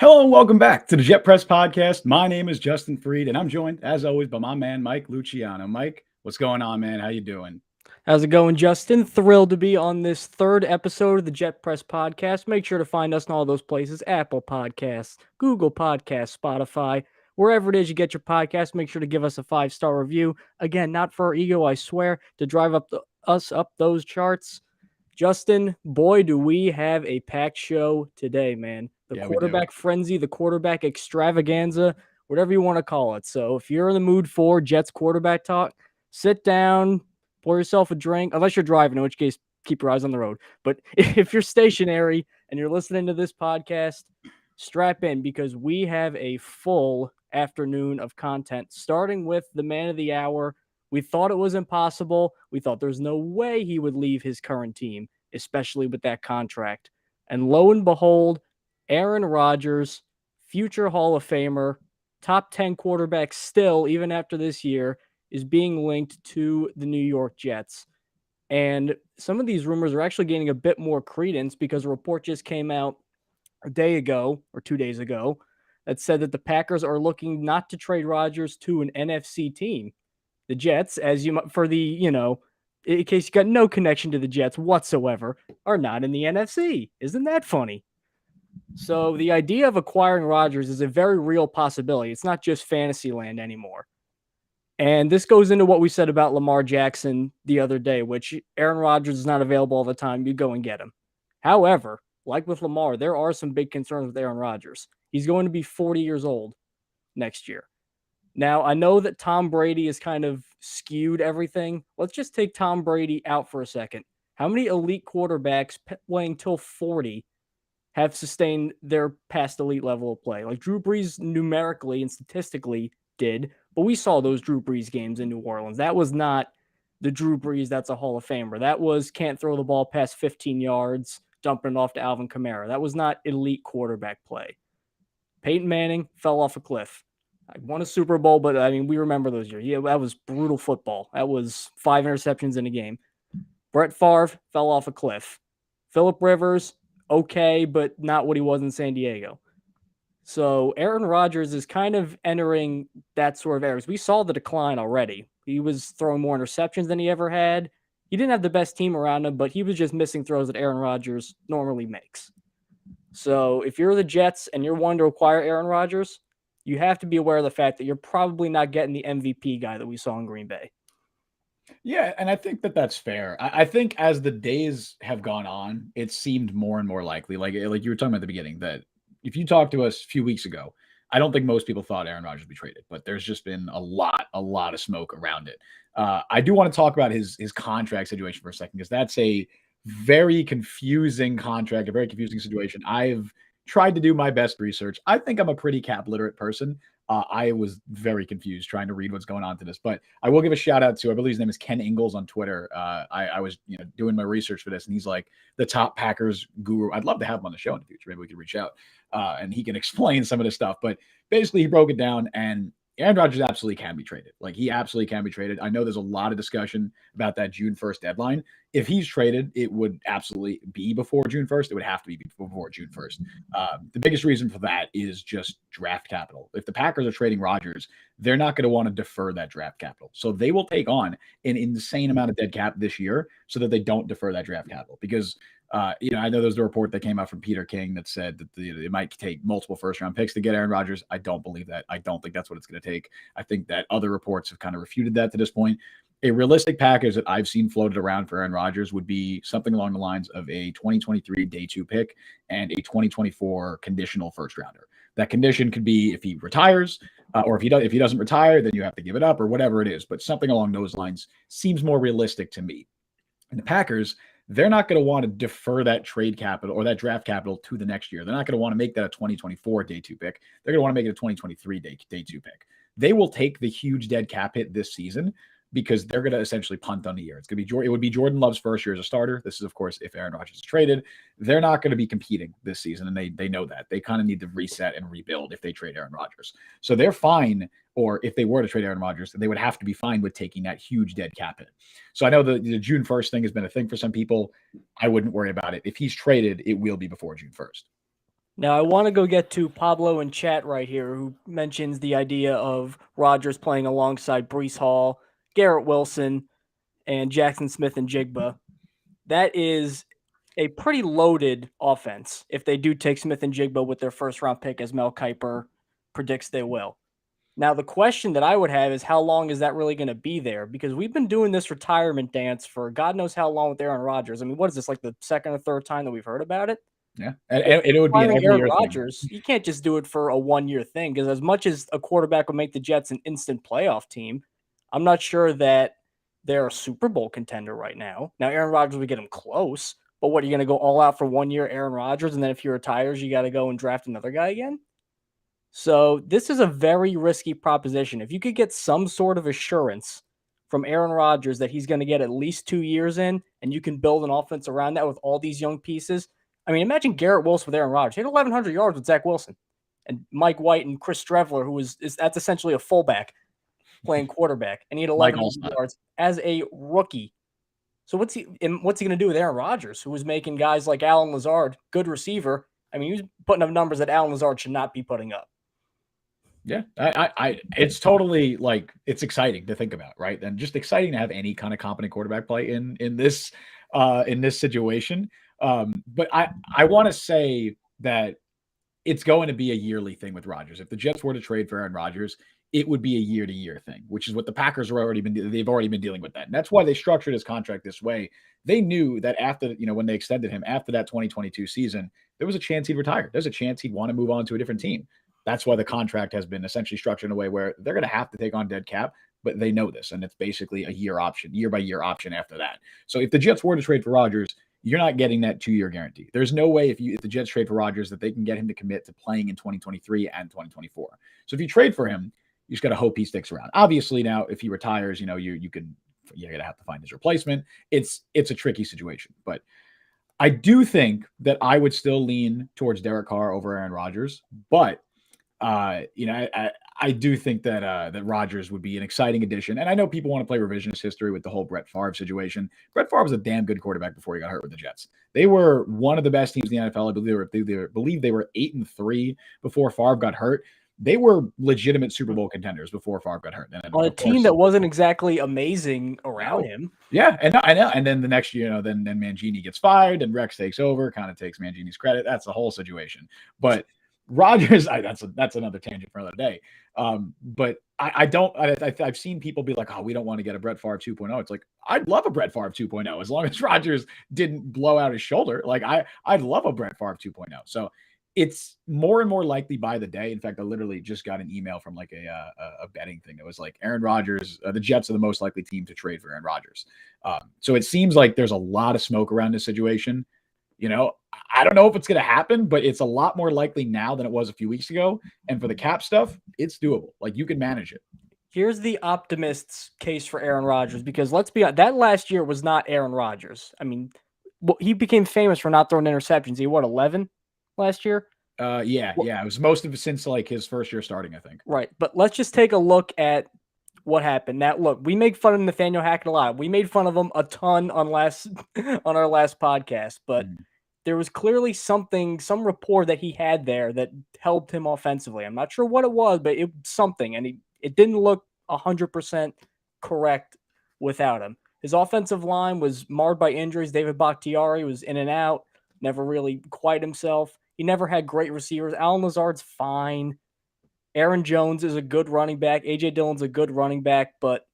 Hello and welcome back to the Jet Press Podcast. My name is Justin Fried, and I'm joined, as always, by my man Mike Luciano. Mike, what's going on, man? How you doing? How's it going, Justin? Thrilled to be on this third episode of the Jet Press Podcast. Make sure to find us in all those places: Apple Podcasts, Google Podcasts, Spotify, wherever it is you get your podcast. Make sure to give us a 5-star review. Again, not for our ego, I swear, to drive us up those charts. Justin, boy, do we have a packed show today, man. The Yeah, we do. quarterback frenzy, the quarterback extravaganza, whatever you want to call it. So if you're in the mood for Jets quarterback talk, sit down, pour yourself a drink, unless you're driving, in which case, keep your eyes on the road. But if you're stationary and you're listening to this podcast, strap in because we have a full afternoon of content, starting with the man of the hour. We thought it was impossible. We thought there's no way he would leave his current team, especially with that contract. And lo and behold, Aaron Rodgers, future Hall of Famer, top 10 quarterback still, even after this year, is being linked to the New York Jets. And some of these rumors are actually gaining a bit more credence because a report just came out a day ago or 2 days ago that said that the Packers are looking not to trade Rodgers to an NFC team. The Jets, as you for the, in case you got no connection to the Jets whatsoever, are not in the NFC. Isn't that funny? So the idea of acquiring Rodgers is a very real possibility. It's not just fantasy land anymore. And this goes into what we said about Lamar Jackson the other day, which Aaron Rodgers is not available all the time. You go and get him. However, like with Lamar, there are some big concerns with Aaron Rodgers. He's going to be 40 years old next year. Now, I know that Tom Brady has kind of skewed everything. Let's just take Tom Brady out for a second. How many elite quarterbacks playing till 40 have sustained their past elite level of play? Like Drew Brees numerically and statistically did, but we saw those Drew Brees games in New Orleans. That was not the Drew Brees that's a Hall of Famer. That was can't throw the ball past 15 yards, dumping it off to Alvin Kamara. That was not elite quarterback play. Peyton Manning fell off a cliff. I won a Super Bowl, but I mean, we remember those years. Yeah, that was brutal football. That was 5 interceptions in a game. Brett Favre fell off a cliff. Phillip Rivers, okay, but not what he was in San Diego. So Aaron Rodgers is kind of entering that sort of era. We saw the decline already. He was throwing more interceptions than he ever had. He didn't have the best team around him, but he was just missing throws that Aaron Rodgers normally makes. So if you're the Jets and you're wanting to acquire Aaron Rodgers, you have to be aware of the fact that you're probably not getting the MVP guy that we saw in Green Bay. Yeah, and I think that that's fair. I think as the days have gone on, it seemed more and more likely, like you were talking about at the beginning, that if you talked to us a few weeks ago, I don't think most people thought Aaron Rodgers would be traded, but there's just been a lot of smoke around it. I do want to talk about his contract situation for a second because that's a very confusing contract, a very confusing situation. I've tried to do my best research. I think I'm a pretty cap literate person. I was very confused trying to read what's going on to this, but I will give a shout out to, I believe his name is Ken Ingalls on Twitter. I was doing my research for this, and he's like the top Packers guru. I'd love to have him on the show in the future. Maybe we could reach out and he can explain some of this stuff. But basically, he broke it down, and Aaron Rodgers absolutely can be traded. Like, he absolutely can be traded. I know there's a lot of discussion about that June 1st deadline. If he's traded, it would absolutely be before June 1st. It would have to be before June 1st. The biggest reason for that is just draft capital. If the Packers are trading Rodgers, they're not going to want to defer that draft capital. So they will take on an insane amount of dead cap this year so that they don't defer that draft capital. Because I know there's a report that came out from Peter King that said that it might take multiple first-round picks to get Aaron Rodgers. I don't believe that. I don't think that's what it's going to take. I think that other reports have kind of refuted that to this point. A realistic package that I've seen floated around for Aaron Rodgers would be something along the lines of a 2023 day 2 pick and a 2024 conditional first rounder. That condition could be if he retires, or if he doesn't retire, then you have to give it up, or whatever it is. But something along those lines seems more realistic to me. And the Packers, they're not going to want to defer that trade capital or that draft capital to the next year. They're not going to want to make that a 2024 day 2 pick. They're going to want to make it a 2023 day 2 pick. They will take the huge dead cap hit this season because they're going to essentially punt on the year. It would be Jordan Love's first year as a starter. This is, of course, if Aaron Rodgers is traded. They're not going to be competing this season, and they know that. They kind of need to reset and rebuild if they trade Aaron Rodgers. So they're fine, or if they were to trade Aaron Rodgers, they would have to be fine with taking that huge dead cap hit. So I know the June 1st thing has been a thing for some people. I wouldn't worry about it. If he's traded, it will be before June 1st. Now, I want to go get to Pablo in chat right here, who mentions the idea of Rodgers playing alongside Brees Hall, Garrett Wilson, and Jackson Smith and Jigba. That is a pretty loaded offense if they do take Smith and Jigba with their first round pick, as Mel Kiper predicts they will. Now, the question that I would have is how long is that really going to be there? Because we've been doing this retirement dance for God knows how long with Aaron Rodgers. I mean, what is this, like the second or third time that we've heard about it? Yeah, and it would be an Firing every Aaron year thing. Rodgers, you can't just do it for a 1 year thing because as much as a quarterback would make the Jets an instant playoff team, I'm not sure that they're a Super Bowl contender right now. Now, Aaron Rodgers would get them close, but what, are you going to go all out for 1 year, Aaron Rodgers, and then if he retires, you got to go and draft another guy again? So this is a very risky proposition. If you could get some sort of assurance from Aaron Rodgers that he's going to get at least 2 years in, and you can build an offense around that with all these young pieces. I mean, imagine Garrett Wilson with Aaron Rodgers. He had 1,100 yards with Zach Wilson and Mike White and Chris Strevler, who is that's essentially a fullback playing quarterback, and he had Mike 1,100 Allstott. yards as a rookie. So what's he going to do with Aaron Rodgers, who was making guys like Allen Lazard, good receiver? I mean, he was putting up numbers that Allen Lazard should not be putting up. Yeah, it's totally like it's exciting to think about, right? And just exciting to have any kind of competent quarterback play in this situation. But I want to say that it's going to be a yearly thing with Rodgers. If the Jets were to trade for Aaron Rodgers, it would be a year-to-year thing, which is what the Packers are already been. They've already been dealing with that, and that's why they structured his contract this way. They knew that after when they extended him after that 2022 season, there was a chance he'd retire. There's a chance he'd want to move on to a different team. That's why the contract has been essentially structured in a way where they're going to have to take on dead cap, but they know this, and it's basically a year option, year by year option after that. So if the Jets were to trade for Rodgers, you're not getting that 2-year guarantee. There's no way if the Jets trade for Rodgers that they can get him to commit to playing in 2023 and 2024. So if you trade for him, you just got to hope he sticks around. Obviously, now if he retires, you're gonna have to find his replacement. It's a tricky situation, but I do think that I would still lean towards Derek Carr over Aaron Rodgers, but I do think that that Rodgers would be an exciting addition. And I know people want to play revisionist history with the whole Brett Favre situation. Brett Favre was a damn good quarterback before he got hurt with the Jets. They were one of the best teams in the NFL. I believe they were 8-3 before Favre got hurt. They were legitimate Super Bowl contenders before Favre got hurt. And on a team that wasn't exactly amazing around him. Yeah, and I know. And then the next year, then Mangini gets fired and Rex takes over, kind of takes Mangini's credit. That's the whole situation. But Rodgers, that's another tangent for another day. But I've seen people be like, oh, we don't want to get a Brett Favre 2.0. It's like, I'd love a Brett Favre 2.0 as long as Rodgers didn't blow out his shoulder. Like I'd love a Brett Favre 2.0. So it's more and more likely by the day. In fact, I literally just got an email from like a betting thing that was like Aaron Rodgers, the Jets are the most likely team to trade for Aaron Rodgers. So it seems like there's a lot of smoke around this situation. I don't know if it's going to happen, but it's a lot more likely now than it was a few weeks ago. And for the cap stuff, it's doable. Like you can manage it. Here's the optimist's case for Aaron Rodgers, because let's be honest, that last year was not Aaron Rodgers. I mean, he became famous for not throwing interceptions. He 11 last year. Yeah. It was most of it since like his first year starting, I think. Right, but let's just take a look at what happened. Now, look, we make fun of Nathaniel Hackett a lot. We made fun of him a ton on our last podcast, but there was clearly some rapport that he had there that helped him offensively. I'm not sure what it was, but it was something, and it didn't look 100% correct without him. His offensive line was marred by injuries. David Bakhtiari was in and out, never really quite himself. He never had great receivers. Allen Lazard's fine. Aaron Jones is a good running back. A.J. Dillon's a good running back, but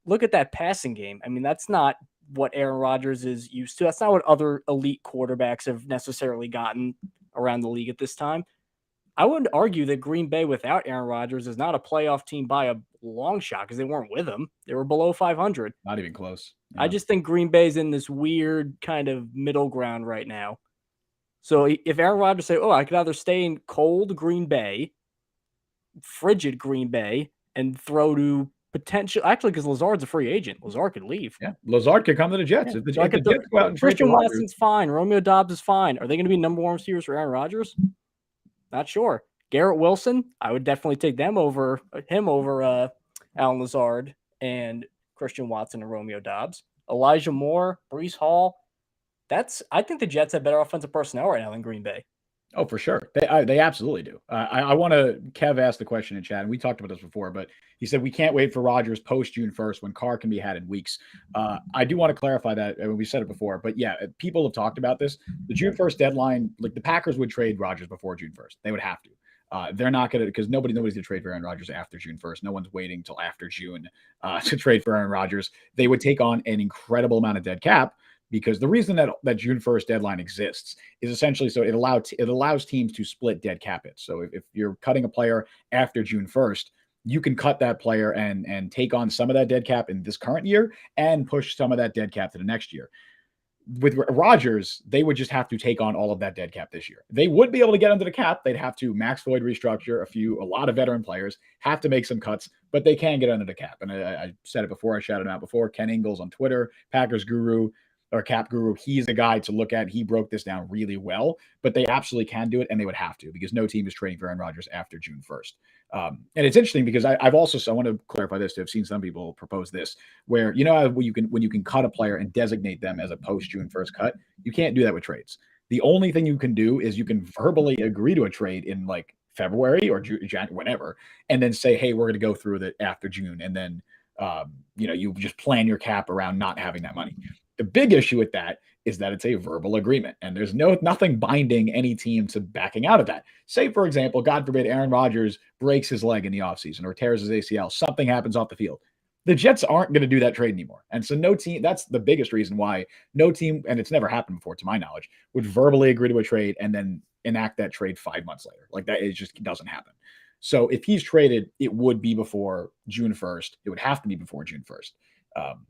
look at that passing game. I mean, that's not what Aaron Rodgers is used to. That's not what other elite quarterbacks have necessarily gotten around the league at this time. I would argue that Green Bay without Aaron Rodgers is not a playoff team by a long shot because they weren't with him. They were below 500. Not even close. Yeah. I just think Green Bay's in this weird kind of middle ground right now. So if Aaron Rodgers say, I could either stay in cold Green Bay, frigid Green Bay, and throw to potential, actually, because Lazard's a free agent. Lazard could leave. Yeah, Lazard could come to the Jets. Yeah. If the Jets go out and Christian Watson's fine. Romeo Doubs is fine. Are they going to be number one receivers for Aaron Rodgers? Not sure. Garrett Wilson, I would definitely take him over Allen Lazard and Christian Watson and Romeo Doubs. Elijah Moore, Brees Hall. I think the Jets have better offensive personnel right now than Green Bay. Oh, for sure. They absolutely do. I want to. Kev asked the question in chat, and we talked about this before, but he said we can't wait for Rodgers post June 1st when Carr can be had in weeks. I do want to clarify that. We said it before, but yeah, people have talked about this. The June 1st deadline, like the Packers would trade Rodgers before June 1st. They would have to. They're not going to, because nobody's going to trade for Aaron Rodgers after June 1st. No one's waiting till after June to trade for Aaron Rodgers. They would take on an incredible amount of dead cap, because the reason that June 1st deadline exists is essentially so it allows teams to split dead cap hits. So if you're cutting a player after June 1st, you can cut that player and take on some of that dead cap in this current year and push some of that dead cap to the next year. With Rodgers, they would just have to take on all of that dead cap this year. They would be able to get under the cap. They'd have to max void restructure a lot of veteran players, have to make some cuts, but they can get under the cap. And I said it before, I shouted it out before. Ken Ingalls on Twitter, Packers Guru, or Cap Guru, he's the guy to look at. He broke this down really well, but they absolutely can do it, and they would have to, because no team is trading for Aaron Rodgers after June 1st. And it's interesting because I want to clarify this too. I've seen some people propose this, where when you can cut a player and designate them as a post June 1st cut, you can't do that with trades. The only thing you can do is you can verbally agree to a trade in like February or January, whenever, and then say, hey, we're going to go through that after June, and then you just plan your cap around not having that money. The big issue with that is that it's a verbal agreement, and there's nothing binding any team to backing out of that. Say, for example, God forbid, Aaron Rodgers breaks his leg in the offseason or tears his ACL, something happens off the field. The Jets aren't going to do that trade anymore. And so no team, that's the biggest reason why no team, and it's never happened before to my knowledge, would verbally agree to a trade and then enact that trade 5 months later. Like that, it just doesn't happen. So if he's traded, it would be before June 1st. It would have to be before June 1st.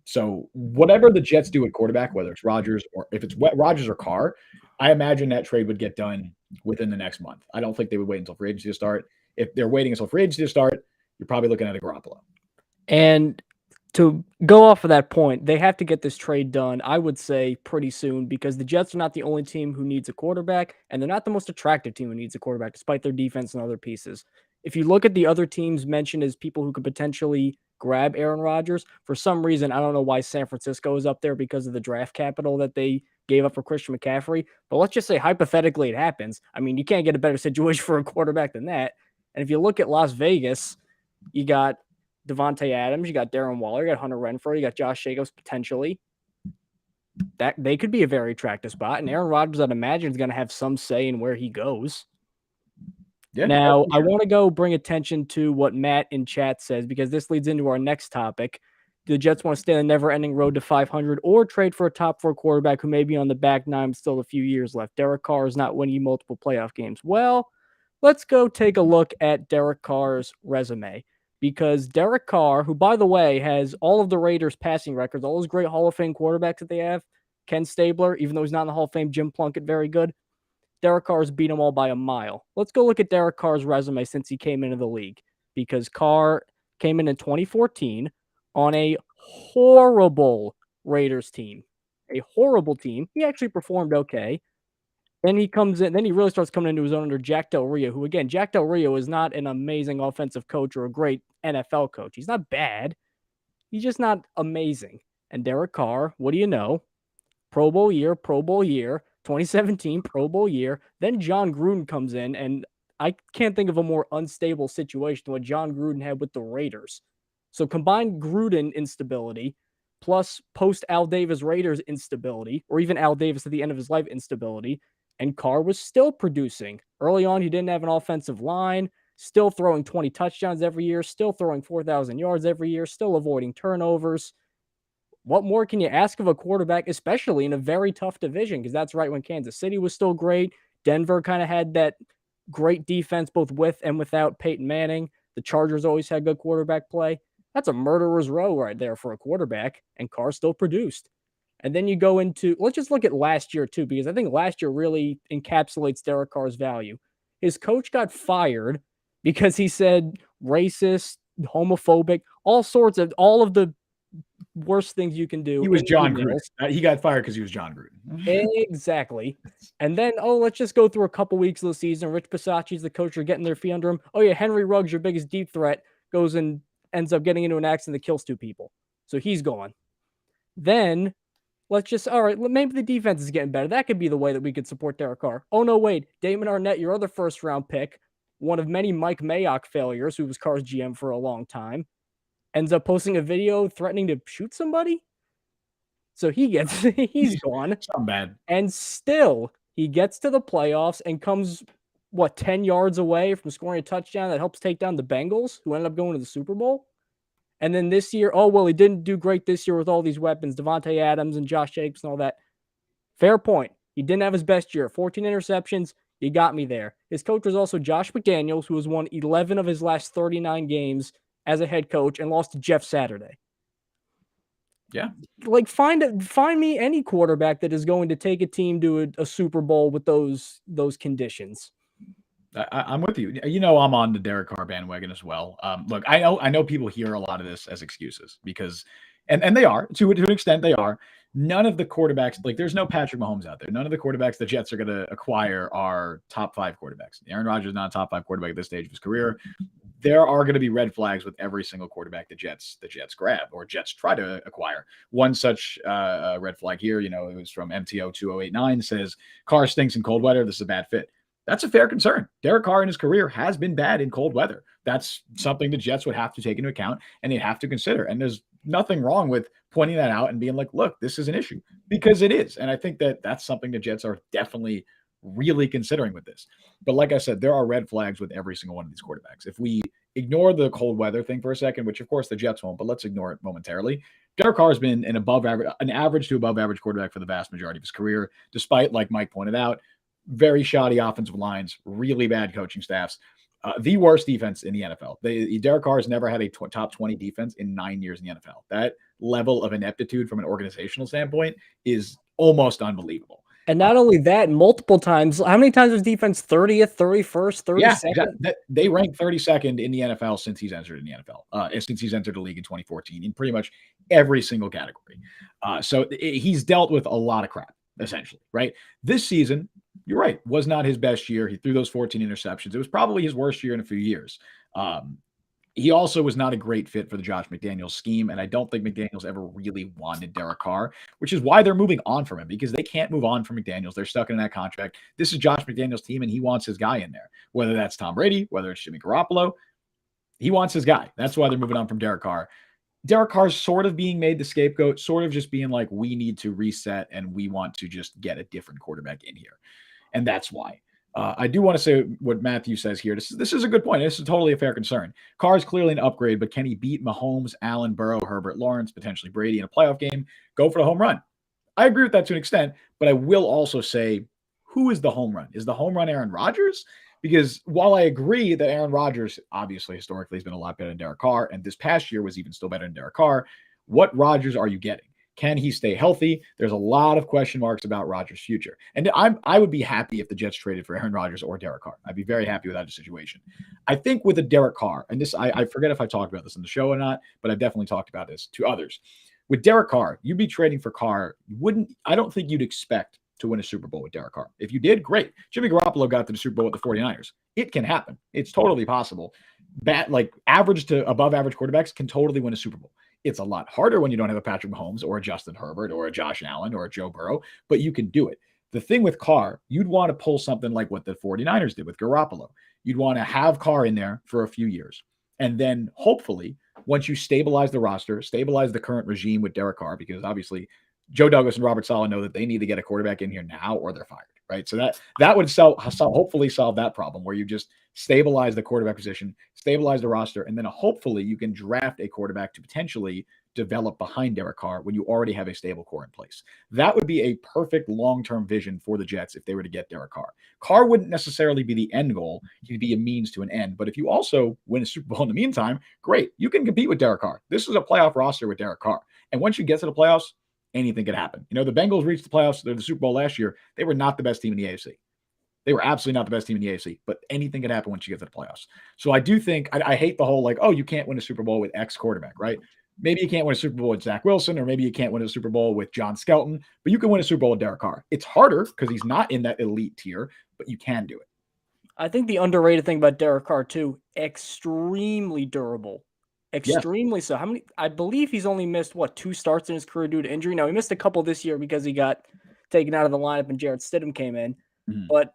So whatever the Jets do at quarterback, whether it's Rodgers or if it's Rodgers or Carr, I imagine that trade would get done within the next month. I don't think they would wait until free agency to start. If they're waiting until free agency to start, you're probably looking at a Garoppolo. And to go off of that point, they have to get this trade done, I would say, pretty soon, because the Jets are not the only team who needs a quarterback, and they're not the most attractive team who needs a quarterback, despite their defense and other pieces. If you look at the other teams mentioned as people who could potentially grab Aaron Rodgers, for some reason, I don't know why San Francisco is up there because of the draft capital that they gave up for Christian McCaffrey, but let's just say hypothetically it happens. I mean, you can't get a better situation for a quarterback than that. And if you look at Las Vegas, you got Devontae Adams, you got Darren Waller, you got Hunter Renfrow, you got Josh Jacobs potentially. That they could be a very attractive spot. And Aaron Rodgers, I'd imagine, is going to have some say in where he goes. Yeah, now, I want to go bring attention to what Matt in chat says, because this leads into our next topic. Do the Jets want to stay on the never-ending road to 500 or trade for a top-4 quarterback who may be on the back nine with still a few years left? Derek Carr is not winning multiple playoff games. Well, let's go take a look at Derek Carr's resume. Because Derek Carr, who, by the way, has all of the Raiders' passing records, all those great Hall of Fame quarterbacks that they have, Ken Stabler, even though he's not in the Hall of Fame, Jim Plunkett, very good. Derek Carr's beat them all by a mile. Let's go look at Derek Carr's resume since he came into the league, because Carr came in 2014 on a horrible Raiders team. A horrible team. He actually performed okay. Then he comes in, then he really starts coming into his own under Jack Del Rio, who, again, Jack Del Rio is not an amazing offensive coach or a great NFL coach. He's not bad. He's just not amazing. And Derek Carr, what do you know? Pro Bowl year, 2017 Pro Bowl year. Then John Gruden comes in, and I can't think of a more unstable situation than what John Gruden had with the Raiders. So combine Gruden instability plus post-Al Davis Raiders instability, or even Al Davis at the end of his life instability, and Carr was still producing. Early on, he didn't have an offensive line, still throwing 20 touchdowns every year, still throwing 4,000 yards every year, still avoiding turnovers. What more can you ask of a quarterback, especially in a very tough division? Because that's right when Kansas City was still great. Denver kind of had that great defense both with and without Peyton Manning. The Chargers always had good quarterback play. That's a murderer's row right there for a quarterback, and Carr still produced. And then you go into, let's just look at last year too, because I think last year really encapsulates Derek Carr's value. His coach got fired because he said racist, homophobic, all of the worst things you can do. He was John Gruden. He got fired because he was John Gruden. Exactly. And then, let's just go through a couple weeks of the season. Rich Bisaccia's the coach. Are getting their feet under him. Oh, yeah, Henry Ruggs, your biggest deep threat, goes and ends up getting into an accident that kills 2 people. So he's gone. Then Let's just, all right, maybe the defense is getting better. That could be the way that we could support Derek Carr. Oh, no, wait. Damon Arnett, your other first round pick, one of many Mike Mayock failures, who was Carr's GM for a long time, ends up posting a video threatening to shoot somebody. So he's gone. Something bad. And still, he gets to the playoffs and comes, 10 yards away from scoring a touchdown that helps take down the Bengals, who ended up going to the Super Bowl. And then this year, he didn't do great this year with all these weapons, Devontae Adams and Josh Jacobs and all that. Fair point. He didn't have his best year. 14 interceptions. You got me there. His coach was also Josh McDaniels, who has won 11 of his last 39 games as a head coach and lost to Jeff Saturday. Yeah. Like, find me any quarterback that is going to take a team to a Super Bowl with those conditions. I'm with you. You know, I'm on the Derek Carr bandwagon as well. Look, I know people hear a lot of this as excuses because, and they are to an extent they are. None of the quarterbacks, like there's no Patrick Mahomes out there. None of the quarterbacks the Jets are going to acquire are top 5 quarterbacks. Aaron Rodgers is not a top 5 quarterback at this stage of his career. There are going to be red flags with every single quarterback the Jets grab or Jets try to acquire. One such red flag here, you know, it was from MTO 2089 says Carr stinks in cold weather. This is a bad fit. That's a fair concern. Derek Carr in his career has been bad in cold weather. That's something the Jets would have to take into account and they'd have to consider. And there's nothing wrong with pointing that out and being like, look, this is an issue because it is. And I think that that's something the Jets are definitely really considering with this. But like I said, there are red flags with every single one of these quarterbacks. If we ignore the cold weather thing for a second, which of course the Jets won't, but let's ignore it momentarily. Derek Carr has been an average to above average quarterback for the vast majority of his career, despite, like Mike pointed out, very shoddy offensive lines, really bad coaching staffs, the worst defense in the NFL. Derek Carr has never had a top 20 defense in 9 years in the NFL. That level of ineptitude from an organizational standpoint is almost unbelievable. And not only that, multiple times. How many times was defense 30th, 31st, 32nd? Yeah, exactly. They rank 32nd in the NFL since he's entered in the NFL, since he's entered the league in 2014 in pretty much every single category. So he's dealt with a lot of crap, essentially, right? This season, you're right, was not his best year. He threw those 14 interceptions. It was probably his worst year in a few years. He also was not a great fit for the Josh McDaniels scheme, and I don't think McDaniels ever really wanted Derek Carr, which is why they're moving on from him, because they can't move on from McDaniels. They're stuck in that contract. This is Josh McDaniels' team, and he wants his guy in there, whether that's Tom Brady, whether it's Jimmy Garoppolo. He wants his guy. That's why they're moving on from Derek Carr. Derek Carr's sort of being made the scapegoat, sort of just being like, we need to reset, and we want to just get a different quarterback in here. And that's why. I do want to say what Matthew says here. This is a good point. This is totally a fair concern. Carr is clearly an upgrade, but can he beat Mahomes, Allen, Burrow, Herbert, Lawrence, potentially Brady in a playoff game? Go for the home run. I agree with that to an extent, but I will also say, who is the home run? Is the home run Aaron Rodgers? Because while I agree that Aaron Rodgers, obviously, historically, has been a lot better than Derek Carr, and this past year was even still better than Derek Carr, what Rodgers are you getting? Can he stay healthy? There's a lot of question marks about Rodgers' future. And I would be happy if the Jets traded for Aaron Rodgers or Derek Carr. I'd be very happy with that situation. I think with a Derek Carr, and this I forget if I talked about this on the show or not, but I've definitely talked about this to others. With Derek Carr, you'd be trading for Carr. I don't think you'd expect to win a Super Bowl with Derek Carr. If you did, great. Jimmy Garoppolo got to the Super Bowl with the 49ers. It can happen. It's totally possible. Average to above average quarterbacks can totally win a Super Bowl. It's a lot harder when you don't have a Patrick Mahomes or a Justin Herbert or a Josh Allen or a Joe Burrow, but you can do it. The thing with Carr, you'd want to pull something like what the 49ers did with Garoppolo. You'd want to have Carr in there for a few years. And then hopefully, once you stabilize the roster, stabilize the current regime with Derek Carr, because obviously Joe Douglas and Robert Saleh know that they need to get a quarterback in here now or they're fired, right? So that would hopefully solve that problem where you just stabilize the quarterback position, stabilize the roster, and then hopefully you can draft a quarterback to potentially develop behind Derek Carr when you already have a stable core in place. That would be a perfect long-term vision for the Jets if they were to get Derek Carr. Carr wouldn't necessarily be the end goal. He'd be a means to an end. But if you also win a Super Bowl in the meantime, great. You can compete with Derek Carr. This is a playoff roster with Derek Carr. And once you get to the playoffs, anything could happen. You know, the Bengals reached the playoffs, the Super Bowl last year. They were not the best team in the AFC. They were absolutely not the best team in the AFC, but anything could happen once you get to the playoffs. So I do think I hate the whole like, oh, you can't win a Super Bowl with X quarterback, right? Maybe you can't win a Super Bowl with Zach Wilson, or maybe you can't win a Super Bowl with John Skelton, but you can win a Super Bowl with Derek Carr. It's harder because he's not in that elite tier, but you can do it. I think the underrated thing about Derek Carr too, extremely durable. Extremely so. How many? I believe he's only missed, 2 starts in his career due to injury. Now, he missed a couple this year because he got taken out of the lineup and Jarrett Stidham came in. Mhm. But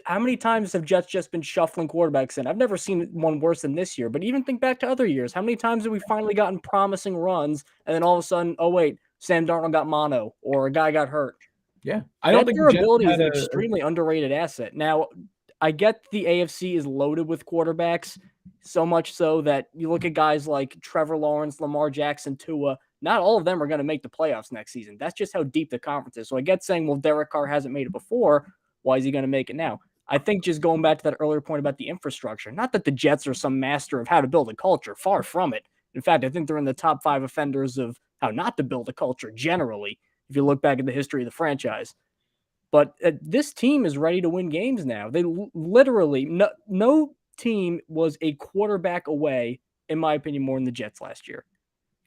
how many times have Jets just been shuffling quarterbacks in? I've never seen one worse than this year, but even think back to other years. How many times have we finally gotten promising runs and then all of a sudden, oh, wait, Sam Darnold got mono or a guy got hurt? Yeah. I don't That think the Jets durability is had an a extremely underrated asset. Now, I get the AFC is loaded with quarterbacks, so much so that you look at guys like Trevor Lawrence, Lamar Jackson, Tua. Not all of them are going to make the playoffs next season. That's just how deep the conference is. So I get saying, well, Derek Carr hasn't made it before. Why is he going to make it now? I think just going back to that earlier point about the infrastructure, not that the Jets are some master of how to build a culture, far from it. In fact, I think they're in the top 5 offenders of how not to build a culture generally, if you look back at the history of the franchise. But this team is ready to win games now. They literally, no team was a quarterback away, in my opinion, more than the Jets last year.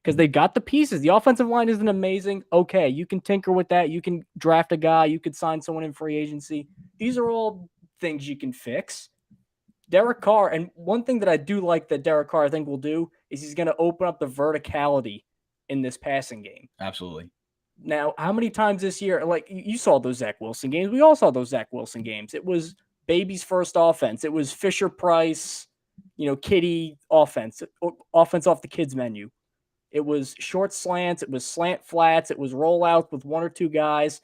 Because they got the pieces. The offensive line isn't amazing. Okay, you can tinker with that. You can draft a guy. You could sign someone in free agency. These are all things you can fix. Derek Carr, and one thing that I do like that Derek Carr I think will do is he's going to open up the verticality in this passing game. Absolutely. Now, how many times this year, like you saw those Zach Wilson games? We all saw those Zach Wilson games. It was Baby's first offense. It was Fisher Price, Kitty offense off the kids menu. It was short slants. It was slant flats. It was rollouts with 1 or 2 guys.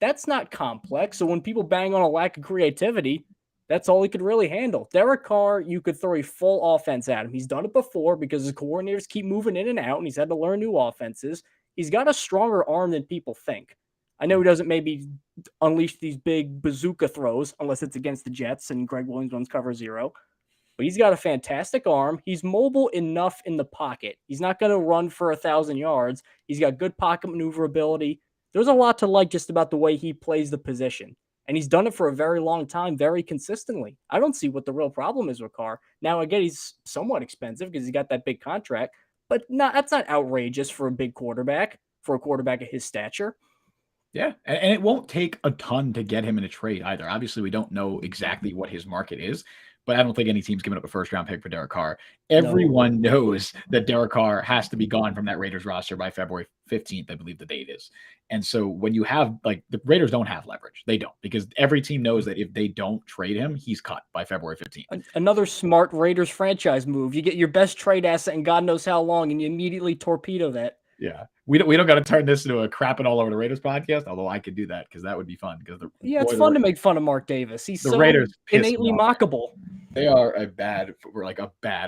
That's not complex. So when people bang on a lack of creativity, that's all he could really handle. Derek Carr, you could throw a full offense at him. He's done it before because his coordinators keep moving in and out, and he's had to learn new offenses. He's got a stronger arm than people think. I know he doesn't maybe unleash these big bazooka throws unless it's against the Jets and Greg Williams runs cover 0. But he's got a fantastic arm. He's mobile enough in the pocket. He's not going to run for 1,000 yards. He's got good pocket maneuverability. There's a lot to like just about the way he plays the position. And he's done it for a very long time, very consistently. I don't see what the real problem is with Carr. Now, again, he's somewhat expensive because he's got that big contract, but that's not outrageous for a big quarterback, for a quarterback of his stature. Yeah, and it won't take a ton to get him in a trade either. Obviously, we don't know exactly what his market is, but I don't think any team's giving up a first-round pick for Derek Carr. Everyone knows that Derek Carr has to be gone from that Raiders roster by February 15th, I believe the date is. And so when you have, like, the Raiders don't have leverage. They don't, because every team knows that if they don't trade him, he's cut by February 15th. Another smart Raiders franchise move. You get your best trade asset in God knows how long, and you immediately torpedo that. Yeah, we don't got to turn this into a crapping all over the Raiders podcast. Although I could do that because that would be fun. Because it's fun to make fun of Mark Davis. He's so Raiders innately mockable. They are a bad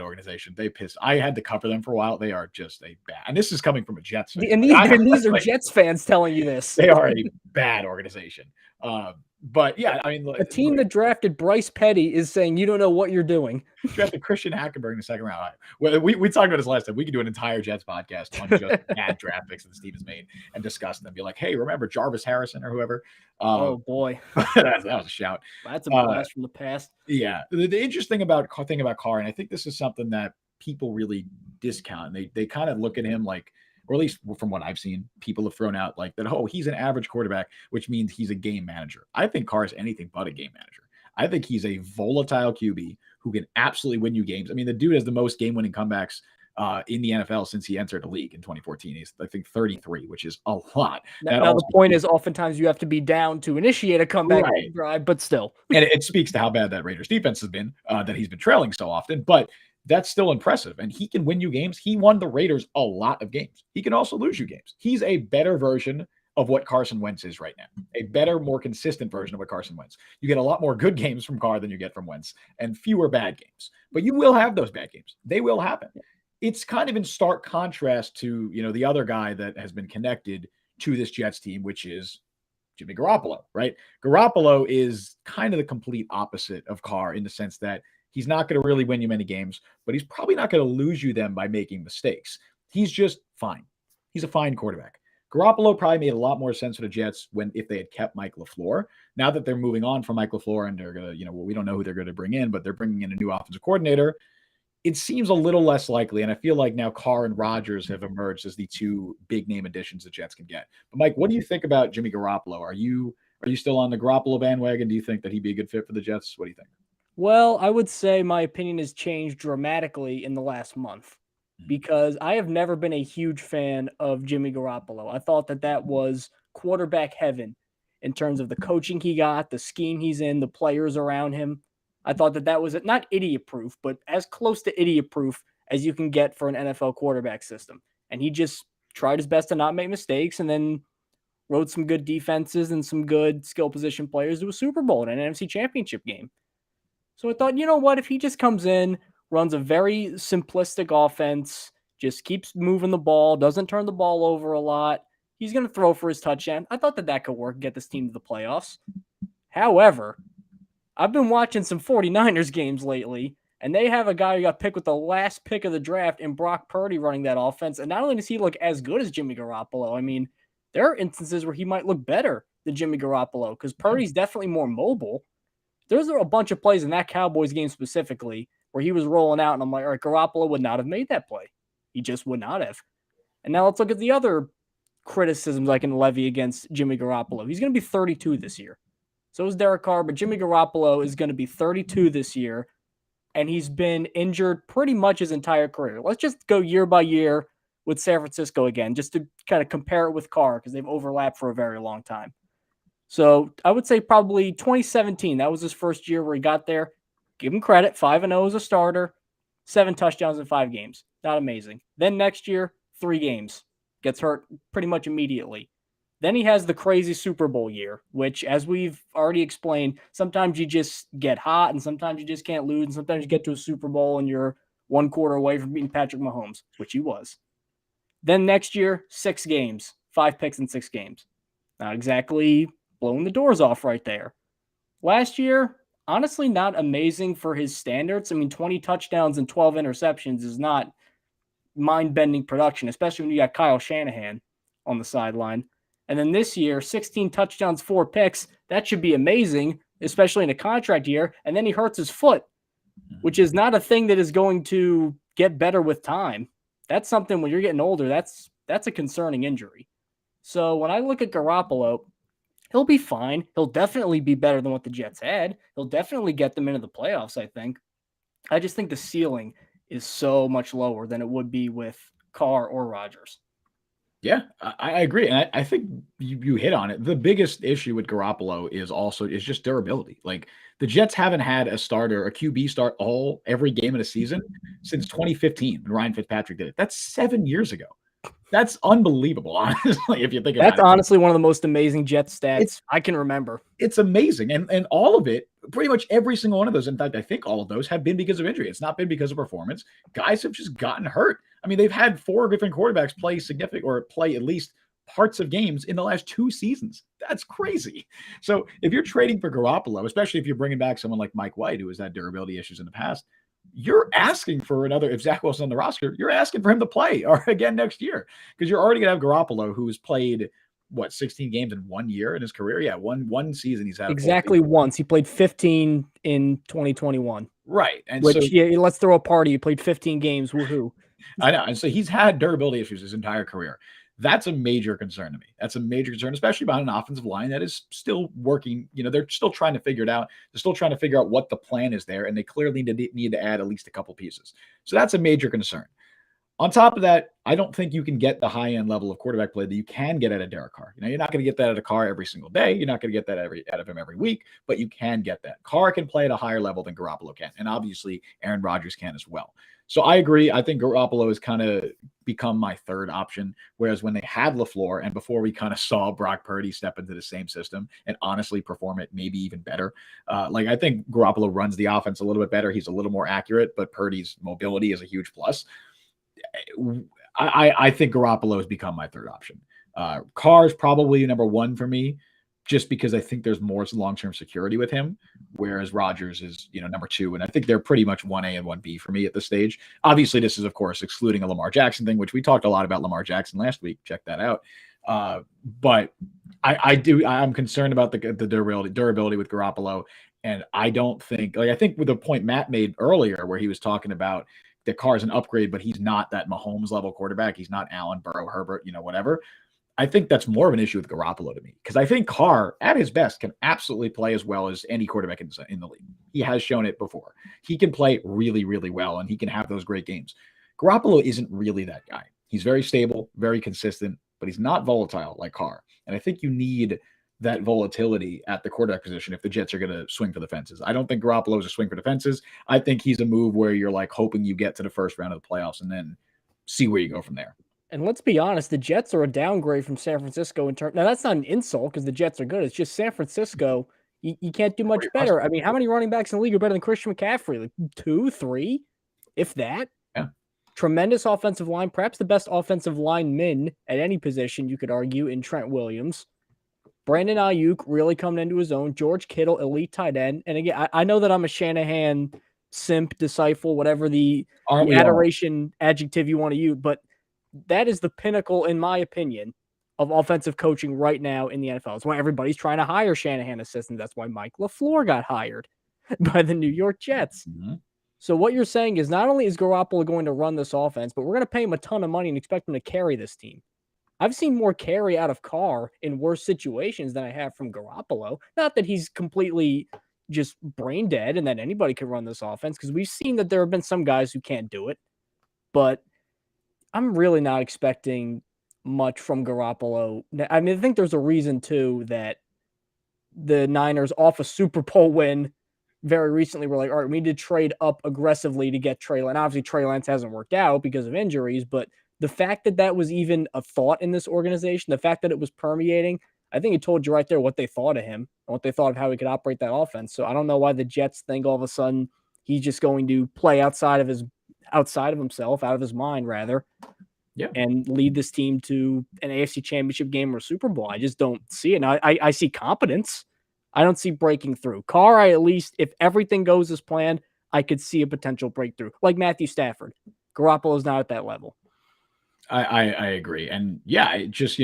organization. I had to cover them for a while. They are just a bad. And this is coming from a Jets fan. And these are Jets fans telling you this. They are a bad organization. But yeah, I mean, a team that drafted Bryce Petty is saying you don't know what you're doing. Drafted Christian Hackenberg in the second round. Well, we talked about this last time. We could do an entire Jets podcast on just bad draft picks that the team has made and discuss them. Be like, hey, remember Jarvis Harrison or whoever? Oh boy, that was a shout. That's a blast from the past. Yeah, the interesting thing about Carr, and I think this is something that people really discount. And they kind of look at him like, or at least from what I've seen, people have thrown out like that, oh, he's an average quarterback, which means he's a game manager. I think Carr is anything but a game manager. I think he's a volatile QB who can absolutely win you games. I mean, the dude has the most game-winning comebacks in the NFL since he entered the league in 2014. He's, I think, 33, which is a lot. Now the point is oftentimes you have to be down to initiate a comeback drive, but still. And it speaks to how bad that Raiders defense has been, that he's been trailing so often. But that's still impressive. And he can win you games. He won the Raiders a lot of games. He can also lose you games. He's a better version of what Carson Wentz is right now. A better, more consistent version of what Carson Wentz. You get a lot more good games from Carr than you get from Wentz and fewer bad games. But you will have those bad games. They will happen. It's kind of in stark contrast to, the other guy that has been connected to this Jets team, which is Jimmy Garoppolo, right? Garoppolo is kind of the complete opposite of Carr in the sense that he's not going to really win you many games, but he's probably not going to lose you them by making mistakes. He's just fine. He's a fine quarterback. Garoppolo probably made a lot more sense for the Jets if they had kept Mike LaFleur. Now that they're moving on from Mike LaFleur and they're going to, we don't know who they're going to bring in, but they're bringing in a new offensive coordinator. It seems a little less likely, and I feel like now Carr and Rodgers have emerged as the two big name additions the Jets can get. But Mike, what do you think about Jimmy Garoppolo? Are you still on the Garoppolo bandwagon? Do you think that he'd be a good fit for the Jets? What do you think? Well, I would say my opinion has changed dramatically in the last month. because I have never been a huge fan of Jimmy Garoppolo. I thought that was quarterback heaven in terms of the coaching he got, the scheme he's in, the players around him. I thought that was not idiot proof, but as close to idiot proof as you can get for an NFL quarterback system. And he just tried his best to not make mistakes and then rode some good defenses and some good skill position players to a Super Bowl and an NFC Championship game. So I thought, you know what, if he just comes in, runs a very simplistic offense, just keeps moving the ball, doesn't turn the ball over a lot, he's going to throw for his touchdown. I thought that could work, get this team to the playoffs. However, I've been watching some 49ers games lately, and they have a guy who got picked with the last pick of the draft in Brock Purdy running that offense. And not only does he look as good as Jimmy Garoppolo, I mean, there are instances where he might look better than Jimmy Garoppolo because Purdy's definitely more mobile. There's a bunch of plays in that Cowboys game specifically where he was rolling out, and I'm like, all right, Garoppolo would not have made that play. He just would not have. And now let's look at the other criticisms I can levy against Jimmy Garoppolo. He's going to be 32 this year. So is Derek Carr, but Jimmy Garoppolo is going to be 32 this year, and he's been injured pretty much his entire career. Let's just go year by year with San Francisco again, just to kind of compare it with Carr because they've overlapped for a very long time. So I would say probably 2017. That was his first year where he got there. Give him credit. 5-0 as a starter. 7 touchdowns in 5 games. Not amazing. Then next year, 3 games. Gets hurt pretty much immediately. Then he has the crazy Super Bowl year, which, as we've already explained, sometimes you just get hot and sometimes you just can't lose. And sometimes you get to a Super Bowl and you're 1 quarter away from beating Patrick Mahomes, which he was. Then next year, 6 games. 5 picks in 6 games. Not exactly blowing the doors off right there. Last year, honestly, not amazing for his standards. I mean, 20 touchdowns and 12 interceptions is not mind-bending production, especially when you got Kyle Shanahan on the sideline. And then this year, 16 touchdowns, 4 picks. That should be amazing, especially in a contract year. And then he hurts his foot, which is not a thing that is going to get better with time. That's something when you're getting older, that's a concerning injury. So when I look at Garoppolo, he'll be fine. He'll definitely be better than what the Jets had. He'll definitely get them into the playoffs, I think. I just think the ceiling is so much lower than it would be with Carr or Rodgers. Yeah, I agree. And I think you hit on it. The biggest issue with Garoppolo is just durability. Like the Jets haven't had a QB start every game of the season since 2015 when Ryan Fitzpatrick did it. That's 7 years ago. That's unbelievable, honestly, if you think about it. That's honestly one of the most amazing Jets stats I can remember. It's amazing. And all of it, pretty much every single one of those, in fact, I think all of those have been because of injury. It's not been because of performance. Guys have just gotten hurt. I mean, they've had 4 different quarterbacks play at least parts of games in the last 2 seasons. That's crazy. So if you're trading for Garoppolo, especially if you're bringing back someone like Mike White, who has had durability issues in the past, you're asking for another. If Zach Wilson's on the roster, you're asking for him to play or again next year because you're already going to have Garoppolo, who's played 16 games in 1 year in his career. Yeah, one season he's had exactly once. He played 15 in 2021. Right, and which let's throw a party. He played 15 games. Woohoo! I know, and so he's had durability issues his entire career. That's a major concern to me. That's a major concern, especially behind an offensive line that is still working. You know, they're still trying to figure it out. They're still trying to figure out what the plan is there, and they clearly need to add at least a couple pieces. So that's a major concern. On top of that, I don't think you can get the high-end level of quarterback play that you can get out of Derek Carr. You know, you're not going to get that out of Carr every single day. You're not going to get that out of him every week, but you can get that. Carr can play at a higher level than Garoppolo can, and obviously Aaron Rodgers can as well. So I agree. I think Garoppolo has kind of become my third option, whereas when they had LaFleur and before we kind of saw Brock Purdy step into the same system and honestly perform it maybe even better, I think Garoppolo runs the offense a little bit better. He's a little more accurate, but Purdy's mobility is a huge plus. I think Garoppolo has become my third option. Carr is probably number 1 for me, just because I think there's more long-term security with him, whereas Rodgers is, number 2. And I think they're pretty much 1A and 1B for me at this stage. Obviously, this is, of course, excluding a Lamar Jackson thing, which we talked a lot about Lamar Jackson last week. Check that out. But I'm concerned about the durability with Garoppolo. And I don't think, I think with the point Matt made earlier, where he was talking about that Carr's an upgrade, but he's not that Mahomes level quarterback. He's not Allen, Burrow, Herbert, whatever. I think that's more of an issue with Garoppolo to me, because I think Carr at his best can absolutely play as well as any quarterback in the league. He has shown it before. He can play really, really well, and he can have those great games. Garoppolo isn't really that guy. He's very stable, very consistent, but he's not volatile like Carr. And I think you need that volatility at the quarterback position if the Jets are going to swing for the fences. I don't think Garoppolo is a swing for the fences. I think he's a move where you're like hoping you get to the first round of the playoffs and then see where you go from there. And let's be honest, the Jets are a downgrade from San Francisco in terms. Now, that's not an insult because the Jets are good. It's just San Francisco, you can't do much better. I mean, how many running backs in the league are better than Christian McCaffrey? Like 2, 3, if that? Yeah. Tremendous offensive line, perhaps the best offensive lineman at any position, you could argue, in Trent Williams. Brandon Ayuk really coming into his own. George Kittle, elite tight end. And again, I know that I'm a Shanahan simp, disciple, whatever the adoration adjective you want to use, but that is the pinnacle, in my opinion, of offensive coaching right now in the NFL. That's why everybody's trying to hire Shanahan assistants. That's why Mike LaFleur got hired by the New York Jets. Mm-hmm. So what you're saying is not only is Garoppolo going to run this offense, but we're going to pay him a ton of money and expect him to carry this team. I've seen more carry out of Carr in worse situations than I have from Garoppolo. Not that he's completely just brain dead and that anybody can run this offense, because we've seen that there have been some guys who can't do it. But I'm really not expecting much from Garoppolo. I mean, I think there's a reason, too, that the Niners, off a Super Bowl win very recently, were like, all right, we need to trade up aggressively to get Trey Lance. Obviously, Trey Lance hasn't worked out because of injuries, but the fact that that was even a thought in this organization, the fact that it was permeating, I think it told you right there what they thought of him and what they thought of how he could operate that offense. So I don't know why the Jets think all of a sudden he's just going to play outside of himself, out of his mind, rather, and lead this team to an AFC Championship game or Super Bowl. I just don't see it. Now, I see competence. I don't see breaking through. Carr, at least, if everything goes as planned, I could see a potential breakthrough, like Matthew Stafford. Garoppolo's not at that level. I agree. And yeah, it just,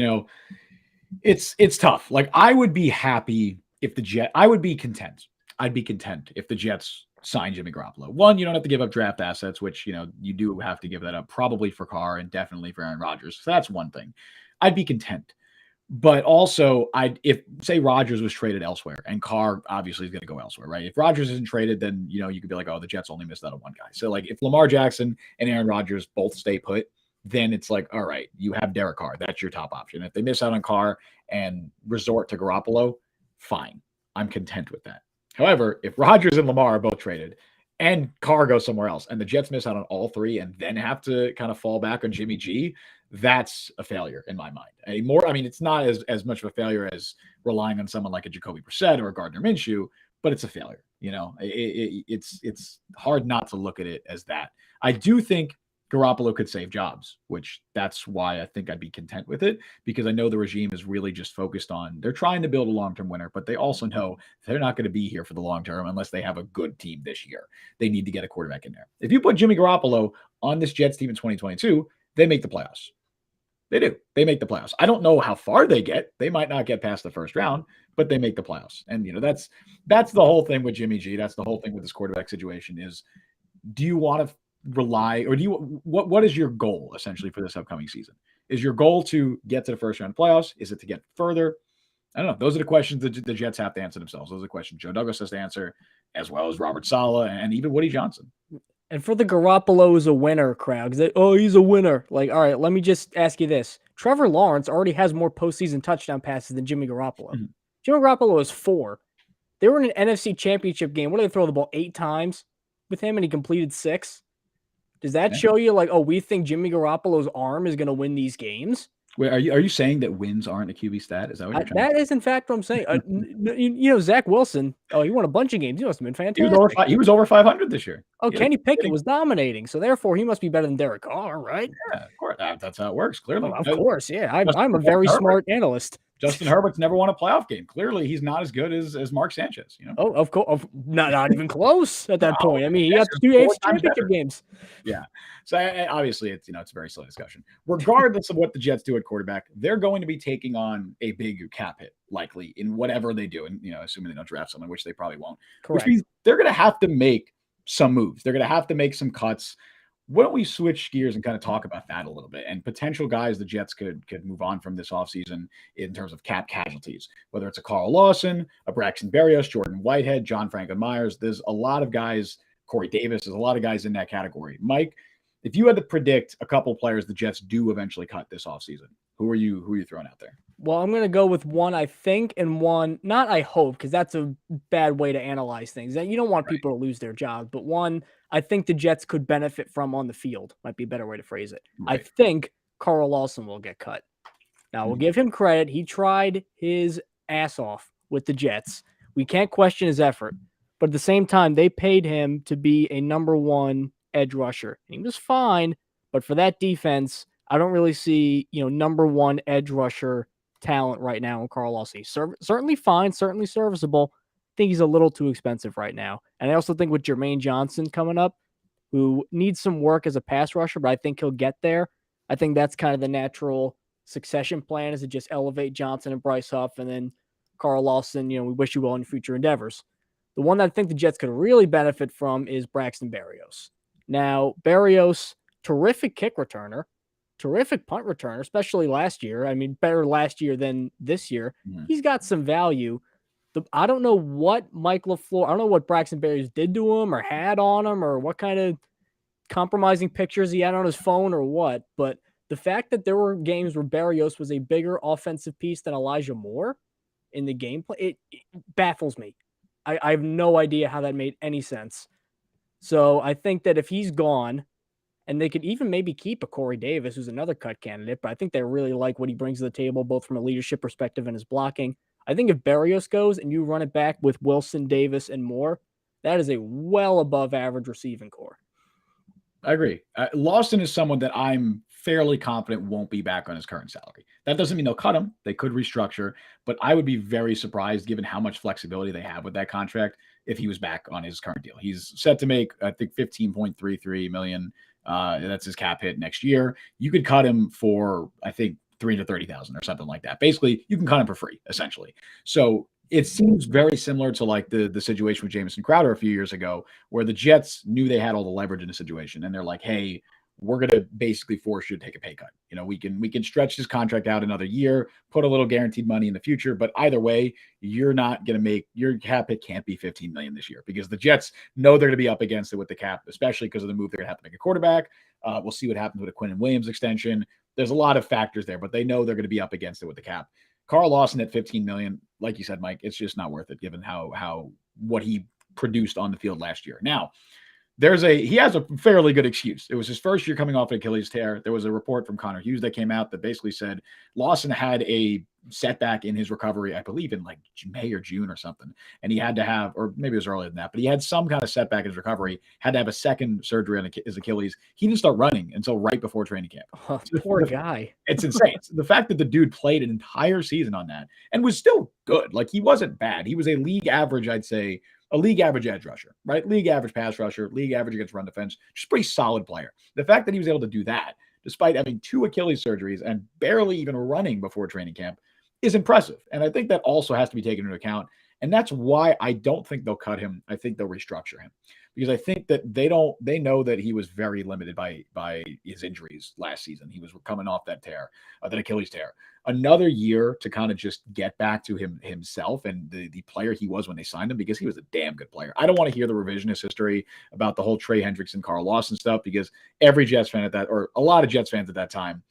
it's tough. Like, I would be happy if I would be content. I'd be content if the Jets sign Jimmy Garoppolo. One, you don't have to give up draft assets, which, you do have to give that up probably for Carr and definitely for Aaron Rodgers. So that's one thing. I'd be content. But also, if say Rodgers was traded elsewhere and Carr obviously is going to go elsewhere, right? If Rodgers isn't traded, then, you could be like, oh, the Jets only missed out on one guy. So like if Lamar Jackson and Aaron Rodgers both stay put, then it's like, all right, you have Derek Carr. That's your top option. If they miss out on Carr and resort to Garoppolo, fine. I'm content with that. However, if Rodgers and Lamar are both traded and Carr goes somewhere else and the Jets miss out on all three and then have to kind of fall back on Jimmy G, that's a failure in my mind. It's not as much of a failure as relying on someone like a Jacoby Brissett or a Gardner Minshew, but it's a failure. It's hard not to look at it as that. I do think Garoppolo could save jobs, which that's why I think I'd be content with it, because I know the regime is really just focused on, they're trying to build a long-term winner, but they also know they're not going to be here for the long term unless they have a good team this year. They need to get a quarterback in there. If you put Jimmy Garoppolo on this Jets team in 2022, they make the playoffs. They do. They make the playoffs. I don't know how far they get. They might not get past the first round, but they make the playoffs. And, that's the whole thing with Jimmy G. That's the whole thing with this quarterback situation is, do you want to rely, or what is your goal essentially for this upcoming season? Is your goal to get to the first round of playoffs? Is it to get further? I don't know. Those are the questions that the Jets have to answer themselves. Those are the questions Joe Douglas has to answer, as well as Robert Saleh and even Woody Johnson. And for the Garoppolo is a winner crowd, he's a winner. Like, all right, let me just ask you this. Trevor Lawrence already has more postseason touchdown passes than Jimmy Garoppolo. Mm-hmm. Jimmy Garoppolo is 4. They were in an NFC Championship game. What did they throw the ball 8 times with him, and he completed 6? Does that show you, like, we think Jimmy Garoppolo's arm is going to win these games? Wait, are you saying that wins aren't a QB stat? Is that what you're trying to say? That is, in fact, what I'm saying. Zach Wilson, he won a bunch of games. He must have been fantastic. He was over 500 this year. Oh, Kenny Pickett was dominating, so therefore he must be better than Derek Carr, right? Yeah, of course. That's how it works, clearly. Of course, yeah. I'm a very smart analyst. Justin Herbert's never won a playoff game. Clearly, he's not as good as Mark Sanchez. Oh, of course, not even close at that point. I mean, he got 2 AFC Championship games. Yeah. So obviously, it's a very silly discussion. Regardless of what the Jets do at quarterback, they're going to be taking on a big cap hit, likely in whatever they do, and assuming they don't draft someone, which they probably won't. Correct. Which means they're going to have to make some moves. They're going to have to make some cuts. Why don't we switch gears and kind of talk about that a little bit and potential guys the Jets could move on from this offseason in terms of cap casualties, whether it's a Carl Lawson, a Braxton Berrios, Jordan Whitehead, John Franklin Myers. There's a lot of guys, Corey Davis, there's a lot of guys in that category. Mike, If you had to predict a couple players the Jets do eventually cut this offseason, who are you throwing out there? Well, I'm going to go with one I think and one not I hope, because that's a bad way to analyze things. You don't want Right. people to lose their jobs, but one I think the Jets could benefit from on the field might be a better way to phrase it. I Right. think Carl Lawson will get cut. Now, we'll give him credit. He tried his ass off with the Jets. We can't question his effort. But at the same time, they paid him to be a number one edge rusher. He was fine, but for that defense, I don't really see, number one edge rusher talent right now in Carl Lawson. He's certainly fine, certainly serviceable. I think he's a little too expensive right now. And I also think with Jermaine Johnson coming up, who needs some work as a pass rusher, but I think he'll get there. I think that's kind of the natural succession plan, is to just elevate Johnson and Bryce Huff, and then Carl Lawson, we wish you well in your future endeavors. The one that I think the Jets could really benefit from is Braxton Berrios. Now, Berrios, terrific kick returner, terrific punt returner, especially last year. I mean, better last year than this year. He's got some value. I don't know what Mike LaFleur, I don't know what Braxton Berrios did to him or had on him, or what kind of compromising pictures he had on his phone or what, but the fact that there were games where Berrios was a bigger offensive piece than Elijah Moore in the gameplay, it baffles me. I have no idea how that made any sense. So I think that if he's gone, and they could even maybe keep a Corey Davis, who's another cut candidate, but I think they really like what he brings to the table, both from a leadership perspective and his blocking. I think if Berrios goes and you run it back with Wilson, Davis, and Moore, that is a well above average receiving core. I agree. Lawson is someone that I'm fairly confident won't be back on his current salary. That doesn't mean they'll cut him. They could restructure, but I would be very surprised, given how much flexibility they have with that contract, if he was back on his current deal. He's set to make, I think, $15.33 million. That's his cap hit next year. You could cut him for, I think, $330,000 or something like that. Basically, you can cut him for free, essentially. So it seems very similar to like the situation with Jamison Crowder a few years ago, where the Jets knew they had all the leverage in the situation, and they're like, "Hey, we're going to basically force you to take a pay cut. We can stretch this contract out another year, put a little guaranteed money in the future, but either way, you're not going to make your cap hit can't be $15 million this year, because the Jets know they're going to be up against it with the cap, especially because of the move they're going to have to make a quarterback. We'll see what happens with a Quinn Williams extension. There's a lot of factors there, but they know they're going to be up against it with the cap. Carl Lawson at $15 million, like you said, Mike, it's just not worth it given what he produced on the field last year. Now, he has a fairly good excuse. It was his first year coming off an Achilles tear. There was a report from Connor Hughes that came out that basically said Lawson had a setback in his recovery, I believe in like May or June or something. And he had to have, or maybe it was earlier than that, but he had some kind of setback in his recovery, had to have a second surgery on his Achilles. He didn't start running until right before training camp. Oh, poor guy. It's insane. The fact that the dude played an entire season on that and was still good. Like, he wasn't bad. He was a league average, I'd say, a league average edge rusher, right? League average pass rusher, league average against run defense, just pretty solid player. The fact that he was able to do that, despite having 2 Achilles surgeries and barely even running before training camp, is impressive. And I think that also has to be taken into account. And that's why I don't think they'll cut him. I think they'll restructure him, because I think that they know that he was very limited by his injuries last season. He was coming off that Achilles tear. Another year to kind of just get back to himself and the player he was when they signed him, because he was a damn good player. I don't want to hear the revisionist history about the whole Trey Hendrickson, Carl Lawson stuff, because every Jets fan or a lot of Jets fans at that time,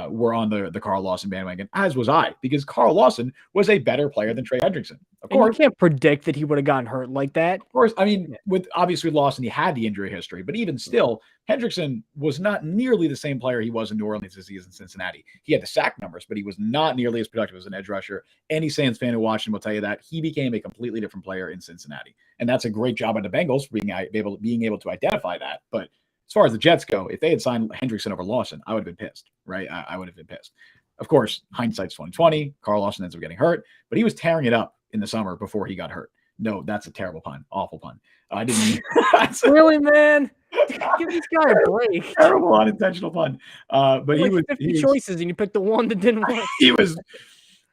were on the Carl Lawson bandwagon, as was I, because Carl Lawson was a better player than Trey Hendrickson. Of course, you can't predict that he would have gotten hurt like that. Of course, I mean, with Lawson, he had the injury history, but even still, Hendrickson was not nearly the same player he was in New Orleans as he is in Cincinnati. He had the sack numbers, but he was not nearly as productive as an edge rusher. Any Saints fan who watched him will tell you that he became a completely different player in Cincinnati, and that's a great job by the Bengals for being able to identify that. But as far as the Jets go, if they had signed Hendrickson over Lawson, I would have been pissed, right? I would have been pissed. Of course, hindsight's 2020. Carl Lawson ends up getting hurt, but he was tearing it up in the summer before he got hurt. No, that's a terrible pun. Awful pun. I didn't mean really, man. Give this guy a break. Terrible unintentional pun. But he was 50 choices and you picked the one that didn't work. He was.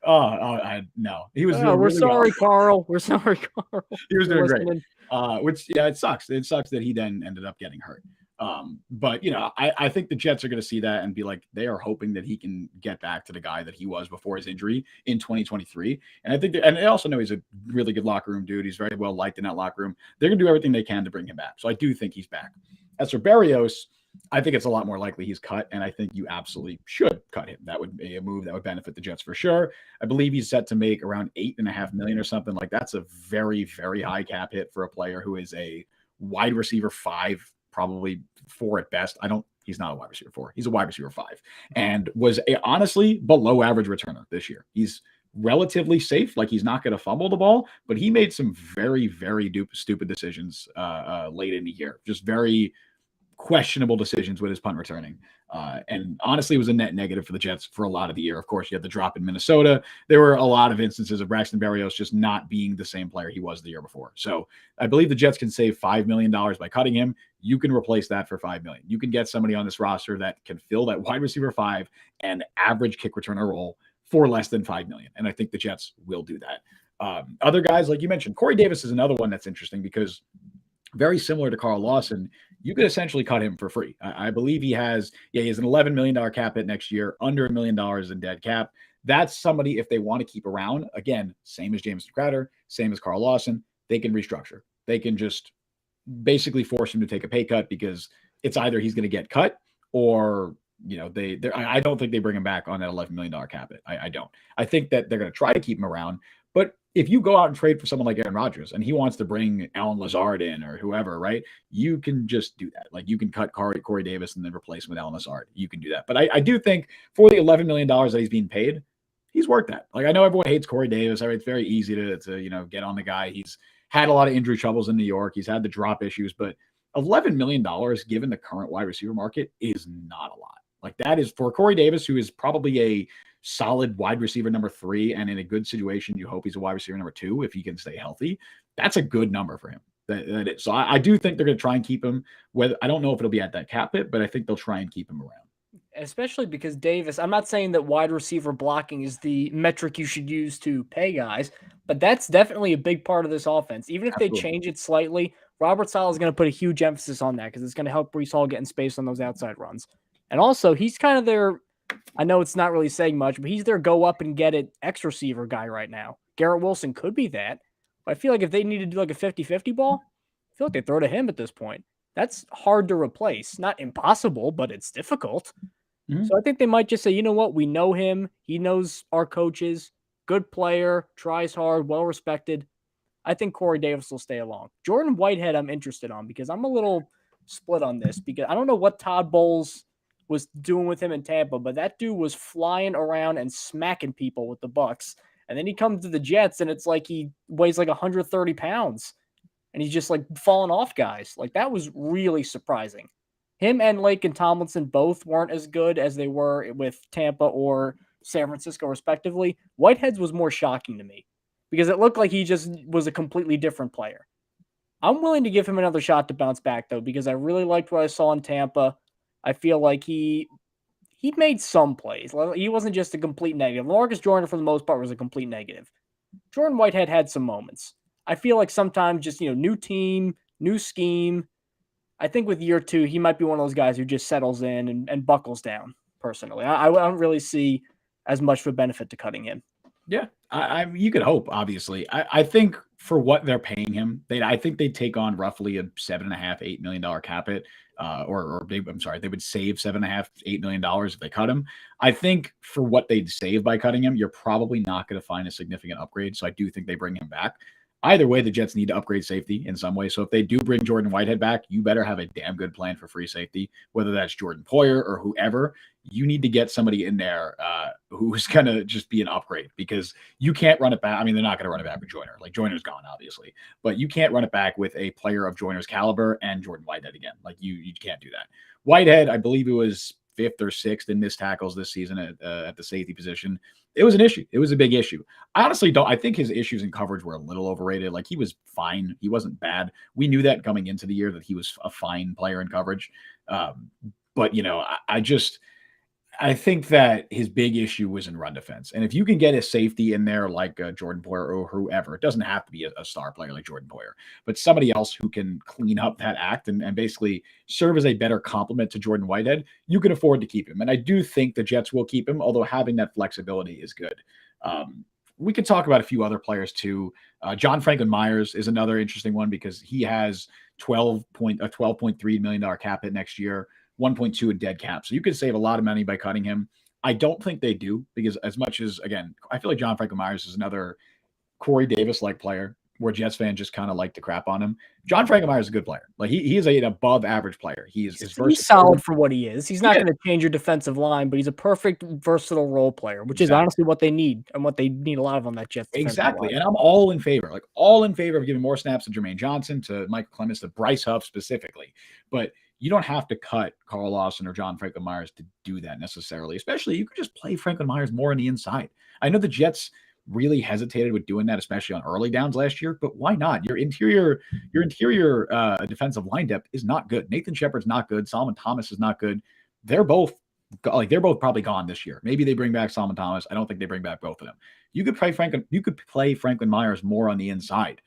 No, he was. We're really sorry, well. Carl. We're sorry, Carl. He was doing great. It sucks. It sucks that he then ended up getting hurt. But I think the Jets are going to see that and be like, they are hoping that he can get back to the guy that he was before his injury in 2023. And I think and they also know he's a really good locker room dude. He's very well liked in that locker room. They're going to do everything they can to bring him back. So I do think he's back. As for Berrios, I think it's a lot more likely he's cut, and I think you absolutely should cut him. That would be a move that would benefit the Jets for sure. I believe he's set to make around 8.5 million or something. Like that's a very, very high cap hit for a player who is a wide receiver 5, probably 4 at best. He's not a wide receiver 4. He's a wide receiver 5, and was honestly below average returner this year. He's relatively safe. Like he's not going to fumble the ball, but he made some very, very stupid decisions late in the year. Just very questionable decisions with his punt returning. And honestly, it was a net negative for the Jets for a lot of the year. Of course, you had the drop in Minnesota. There were a lot of instances of Braxton Berrios just not being the same player he was the year before. So I believe the Jets can save $5 million by cutting him. You can replace that for $5 million. You can get somebody on this roster that can fill that wide receiver 5 and average kick returner role for less than $5 million. And I think the Jets will do that. Other guys, like you mentioned, Corey Davis is another one that's interesting because very similar to Carl Lawson, you could essentially cut him for free. I believe he has an $11 million cap hit next year, under $1 million in dead cap. That's somebody, if they want to keep around, again, same as Jameson Crowder, same as Carl Lawson, they can restructure. They can just basically force him to take a pay cut because it's either he's going to get cut or, I don't think they bring him back on that $11 million cap hit. I don't. I think that they're going to try to keep him around. But if you go out and trade for someone like Aaron Rodgers and he wants to bring Alan Lazard in or whoever, right? You can just do that. Like you can cut Corey Davis and then replace him with Alan Lazard. You can do that. But I do think for the $11 million that he's being paid, he's worth that. Like I know everyone hates Corey Davis. I mean, it's very easy to get on the guy. He's had a lot of injury troubles in New York. He's had the drop issues, but $11 million given the current wide receiver market is not a lot. Like that is for Corey Davis, who is probably a solid wide receiver number 3, and in a good situation, you hope he's a wide receiver number 2 if he can stay healthy. That's a good number for him. That is. So I do think they're going to try and keep him. Whether I don't know if it'll be at that cap hit, but I think they'll try and keep him around. Especially because Davis, I'm not saying that wide receiver blocking is the metric you should use to pay guys, but that's definitely a big part of this offense. Even if Absolutely. they change it slightly, Robert Saleh is going to put a huge emphasis on that because it's going to help Breece Hall get in space on those outside runs. And also, he's kind of their, I know it's not really saying much, but he's their go up and get it X receiver guy right now. Garrett Wilson could be that. But I feel like if they need to do like a 50-50 ball, I feel like they throw to him at this point. That's hard to replace. Not impossible, but it's difficult. Mm-hmm. So I think they might just say, you know what? We know him. He knows our coaches. Good player, tries hard, well-respected. I think Corey Davis will stay along. Jordan Whitehead I'm interested on because I'm a little split on this because I don't know what Todd Bowles was doing with him in Tampa, but that dude was flying around and smacking people with the Bucks. And then he comes to the Jets and it's like he weighs like 130 pounds and he's just like falling off guys. Like that was really surprising. Him and Lake and Tomlinson both weren't as good as they were with Tampa or San Francisco, respectively. Whitehead's was more shocking to me because it looked like he just was a completely different player. I'm willing to give him another shot to bounce back, though, because I really liked what I saw in Tampa. I feel like he made some plays. He wasn't just a complete negative. Marcus Jordan, for the most part, was a complete negative. Jordan Whitehead had some moments. I feel like sometimes just, new team, new scheme. I think with year 2, he might be one of those guys who just settles in and buckles down, personally. I don't really see as much of a benefit to cutting him. Yeah, you could hope, obviously. I think for what they're paying him, I think they'd take on roughly a $7.5-8 million cap hit, they would save $7.5-8 million if they cut him. I think for what they'd save by cutting him, you're probably not going to find a significant upgrade. So I do think they bring him back. Either way, the Jets need to upgrade safety in some way. So if they do bring Jordan Whitehead back, you better have a damn good plan for free safety, whether that's Jordan Poyer or whoever. You need to get somebody in there who's going to just be an upgrade because you can't run it back. I mean, they're not going to run it back with Joyner. Like Joyner's gone, obviously, but you can't run it back with a player of Joyner's caliber and Jordan Whitehead again. Like you can't do that. Whitehead, I believe it was 5th or 6th in missed tackles this season at the safety position. It was an issue. It was a big issue. I honestly don't. I think his issues in coverage were a little overrated. Like he was fine. He wasn't bad. We knew that coming into the year that he was a fine player in coverage. But I think that his big issue was in run defense. And if you can get a safety in there like Jordan Poyer or whoever, it doesn't have to be a star player like Jordan Poyer, but somebody else who can clean up that act and basically serve as a better complement to Jordan Whitehead, you can afford to keep him. And I do think the Jets will keep him, although having that flexibility is good. We could talk about a few other players too. John Franklin Myers is another interesting one because he has $12.3 million cap hit next year. 1.2 in dead cap. So you could save a lot of money by cutting him. I don't think they do because as much as, again, I feel like John Franklin Myers is another Corey Davis-like player where Jets fans just kind of like to crap on him. John Franklin Myers is a good player. Like he is an above average player. His He's solid for what he is. He's not going to change your defensive line, but he's a perfect versatile role player, which is honestly what they need and what they need a lot of on that Jets defensive Exactly. line. And I'm all in favor of giving more snaps to Jermaine Johnson, to Michael Clemens, to Bryce Huff specifically. But you don't have to cut Carl Lawson or John Franklin Myers to do that necessarily. Especially, you could just play Franklin Myers more on the inside. I know the Jets really hesitated with doing that, especially on early downs last year, but why not? Your interior defensive line depth is not good. Nathan Shepard's not good. Solomon Thomas is not good. They're both probably gone this year. Maybe they bring back Solomon Thomas. I don't think they bring back both of them. You could play Franklin Myers more on the inside.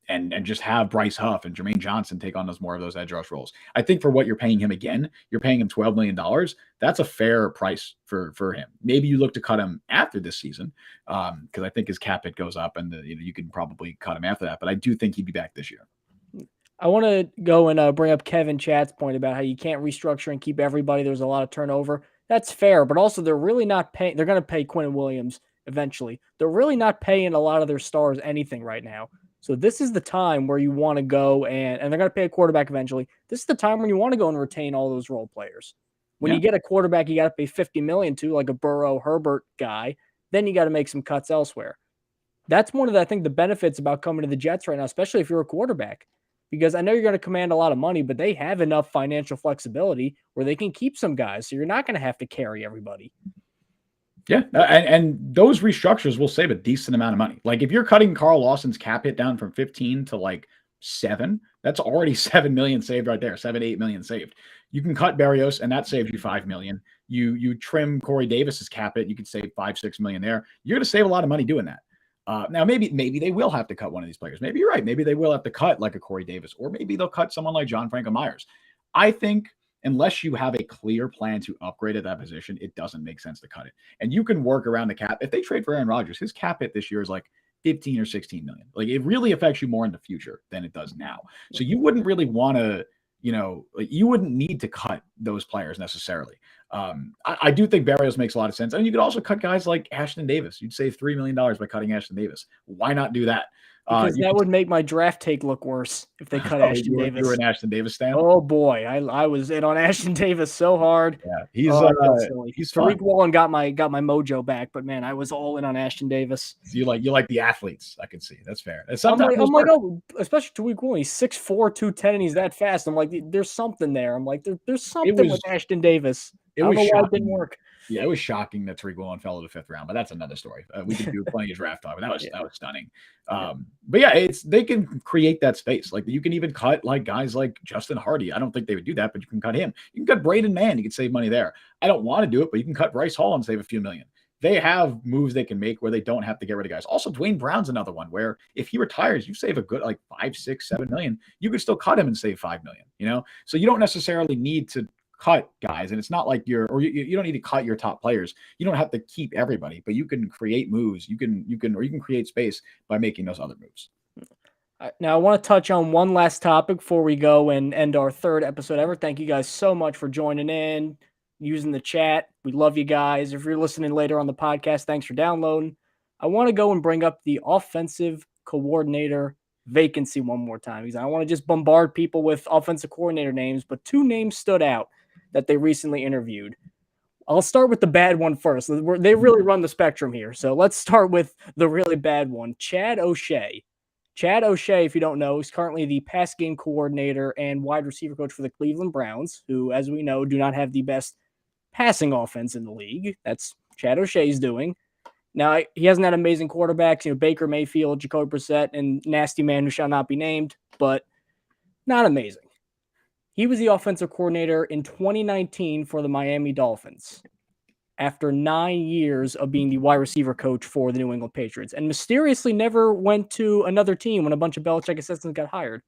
And just have Bryce Huff and Jermaine Johnson take on more of those edge rush roles. I think for what you're paying him, again, you're paying him $12 million. That's a fair price for him. Maybe you look to cut him after this season because I think his cap hit goes up and you can probably cut him after that. But I do think he'd be back this year. I want to go and bring up Kevin Chat's point about how you can't restructure and keep everybody. There's a lot of turnover. That's fair, but also they're really not paying. They're going to pay Quentin Williams eventually. They're really not paying a lot of their stars anything right now. So this is the time where you want to go and they're going to pay a quarterback eventually. This is the time when you want to go and retain all those role players. When you get a quarterback, you got to pay $50 million to, like a Burrow, Herbert guy. Then you got to make some cuts elsewhere. That's one of the, I think, the benefits about coming to the Jets right now, especially if you're a quarterback, because I know you're going to command a lot of money, but they have enough financial flexibility where they can keep some guys. So you're not going to have to carry everybody. Yeah, and those restructures will save a decent amount of money. Like if you're cutting Carl Lawson's cap hit down from 15 to like 7, that's already 7 million saved right there. 7-8 million saved. You can cut Berrios, and that saves you 5 million. You trim Corey Davis's cap hit, you can save 5-6 million there. You're going to save a lot of money doing that. Now maybe they will have to cut one of these players. Maybe you're right. Maybe they will have to cut like a Corey Davis, or maybe they'll cut someone like John Franklin Myers. I think unless you have a clear plan to upgrade at that position, it doesn't make sense to cut it. And you can work around the cap. If they trade for Aaron Rodgers, his cap hit this year is like 15 or 16 million. Like it really affects you more in the future than it does now. So you wouldn't really want to, you wouldn't need to cut those players necessarily. I do think Berrios makes a lot of sense. And you could also cut guys like Ashton Davis. You'd save $3 million by cutting Ashton Davis. Why not do that? Because that would make my draft take look worse if they cut Ashton Davis. You were an Ashton Davis fan? Oh boy, I was in on Ashton Davis so hard. Yeah, he's Tariq Woolen got my mojo back, but man, I was all in on Ashton Davis. So you like the athletes? I can see that's fair. I'm like, oh, especially Tariq Woolen. He's 6'4", 210, and he's that fast. I'm like, there's something there. I'm like, there's something with Ashton Davis. I don't know why it didn't work. Yeah, it was shocking that Tariq Woolen fell to the 5th round, but that's another story. We could do plenty of draft talk, but that was stunning. But yeah, they can create that space. Like you can even cut like guys like Justin Hardy. I don't think they would do that, but you can cut him. You can cut Braden Mann. You can save money there. I don't want to do it, but you can cut Bryce Hall and save a few million. They have moves they can make where they don't have to get rid of guys. Also, Dwayne Brown's another one where if he retires, you save a good like 5, 6, 7 million. You could still cut him and save 5 million. So you don't necessarily need to cut guys, and it's not like you don't need to cut your top players. You don't have to keep everybody, but you can create moves. You can create space by making those other moves. Now I want to touch on one last topic before we go and end our 3rd episode ever. Thank you guys so much for joining in, using the chat. We love you guys. If you're listening later on the podcast, thanks for downloading. I want to go and bring up the offensive coordinator vacancy one more time because I don't want to just bombard people with offensive coordinator names, but 2 names stood out that they recently interviewed. I'll start with the bad one first. They really run the spectrum here. So let's start with the really bad one, Chad O'Shea. Chad O'Shea, if you don't know, is currently the pass game coordinator and wide receiver coach for the Cleveland Browns, who, as we know, do not have the best passing offense in the league. That's Chad O'Shea's doing. Now, he hasn't had amazing quarterbacks, Baker Mayfield, Jacoby Brissett, and nasty man who shall not be named, but not amazing. He was the offensive coordinator in 2019 for the Miami Dolphins after 9 years of being the wide receiver coach for the New England Patriots, and mysteriously never went to another team when a bunch of Belichick assistants got hired.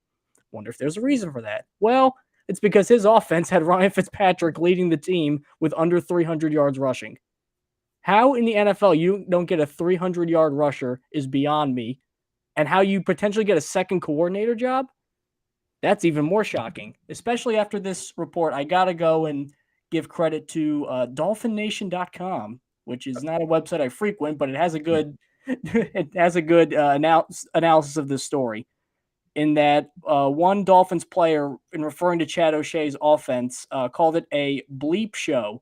Wonder if there's a reason for that. Well, it's because his offense had Ryan Fitzpatrick leading the team with under 300 yards rushing. How in the NFL you don't get a 300-yard rusher is beyond me, and how you potentially get a second coordinator job? That's even more shocking, especially after this report. I got to go and give credit to dolphinnation.com, which is not a website I frequent, but it has a good analysis of this story. In that one Dolphins player, in referring to Chad O'Shea's offense, called it a bleep show,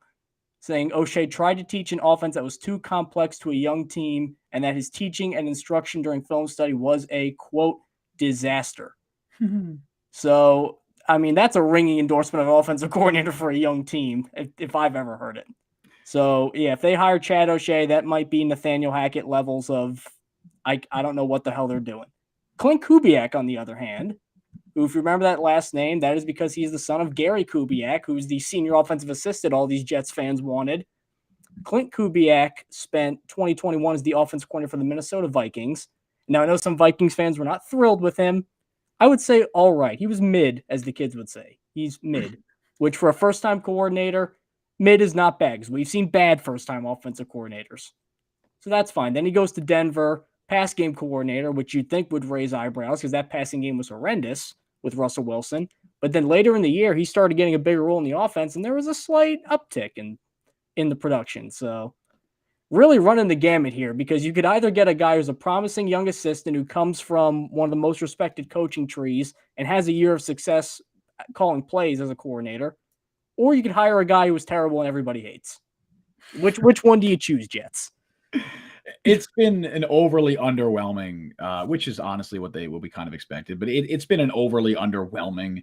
saying O'Shea tried to teach an offense that was too complex to a young team and that his teaching and instruction during film study was a, quote, disaster. So, I mean, that's a ringing endorsement of an offensive coordinator for a young team, if I've ever heard it. So, yeah, if they hire Chad O'Shea, that might be Nathaniel Hackett levels of I don't know what the hell they're doing. Clint Kubiak, on the other hand, who, if you remember that last name, that is because he's the son of Gary Kubiak, who's the senior offensive assistant all these Jets fans wanted. Clint Kubiak spent 2021 as the offensive coordinator for the Minnesota Vikings. Now, I know some Vikings fans were not thrilled with him. I would say all right. He was mid, as the kids would say. He's mid, which for a first-time coordinator, mid is not bad because we've seen bad first-time offensive coordinators. So that's fine. Then he goes to Denver, pass game coordinator, which you'd think would raise eyebrows because that passing game was horrendous with Russell Wilson. But then later in the year, he started getting a bigger role in the offense, and there was a slight uptick in the production. So really running the gamut here because you could either get a guy who's a promising young assistant who comes from one of the most respected coaching trees and has a year of success calling plays as a coordinator, or you could hire a guy who was terrible and everybody hates. Which one do you choose, Jets? It's been an overly underwhelming, which is honestly what they will be kind of expected, but it's been an overly underwhelming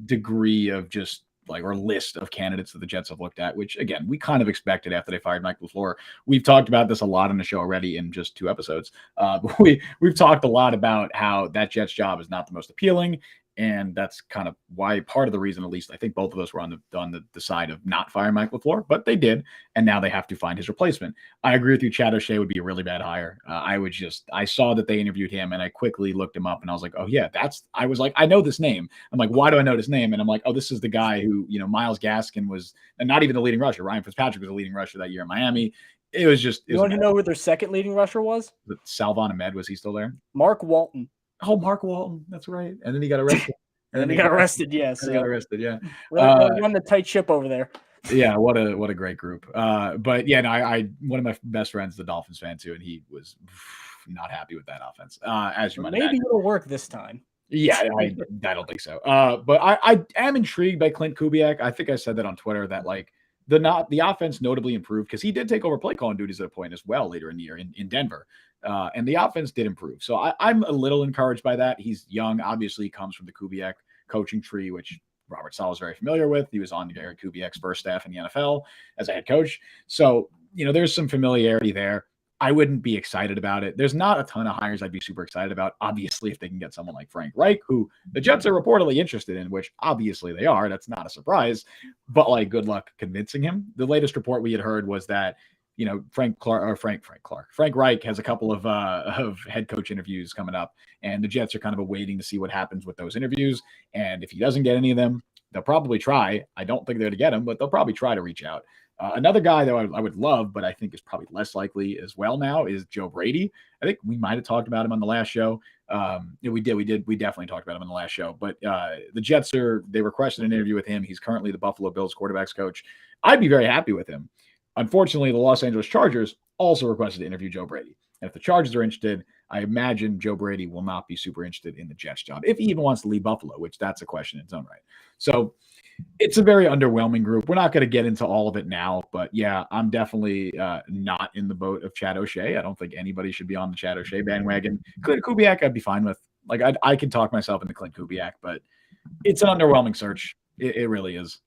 degree of just like or list of candidates that the Jets have looked at, which again we kind of expected after they fired Mike LaFleur. We've talked about this a lot on the show already in just 2 episodes. But we've talked a lot about how that Jets job is not the most appealing. And that's kind of why part of the reason, at least I think both of us were on the side of not firing Mike LaFleur, but they did. And now they have to find his replacement. I agree with you. Chad O'Shea would be a really bad hire. I saw that they interviewed him and I quickly looked him up and I was like, oh yeah, I was like, I know this name. I'm like, why do I know this name? And I'm like, oh, this is the guy who, Myles Gaskin was, and not even the leading rusher. Ryan Fitzpatrick was the leading rusher that year in Miami. It was just, you want to know who their second leading rusher was? Salvon Ahmed. Was he still there? Mark Walton. Oh, Mark Walton. That's right. And then he got arrested. And then he got arrested. Yes. He got arrested. Yeah. Really run the tight ship over there. Yeah. What a great group. But yeah, no, one of my best friends is a Dolphins fan too, and he was not happy with that offense. As you might imagine. Maybe it'll work this time. Yeah, I don't think so. But I am intrigued by Clint Kubiak. I think I said that on Twitter that like the offense notably improved because he did take over play calling duties at a point as well later in the year in Denver. And the offense did improve. So I'm a little encouraged by that. He's young. Obviously, he comes from the Kubiak coaching tree, which Robert Saleh is very familiar with. He was on Gary Kubiak's first staff in the NFL as a head coach. So, there's some familiarity there. I wouldn't be excited about it. There's not a ton of hires I'd be super excited about. Obviously, if they can get someone like Frank Reich, who the Jets are reportedly interested in, which obviously they are, that's not a surprise, but like good luck convincing him. The latest report we had heard was that, Frank Reich has a couple of head coach interviews coming up, and the Jets are kind of awaiting to see what happens with those interviews. And if he doesn't get any of them, they'll probably try. I don't think they're to get him, but they'll probably try to reach out. Another guy that I would love, but I think is probably less likely as well now is Joe Brady. I think we might have talked about him on the last show. We definitely talked about him on the last show, but the Jets they requested an interview with him. He's currently the Buffalo Bills quarterbacks coach. I'd be very happy with him. Unfortunately, the Los Angeles Chargers also requested to interview Joe Brady. And if the Chargers are interested, I imagine Joe Brady will not be super interested in the Jets job, if he even wants to leave Buffalo, which that's a question in its own right. So it's a very underwhelming group. We're not going to get into all of it now, but yeah, I'm definitely not in the boat of Chad O'Shea. I don't think anybody should be on the Chad O'Shea bandwagon. Clint Kubiak, I'd be fine with. Like, I could talk myself into Clint Kubiak, but it's an underwhelming search. It really is.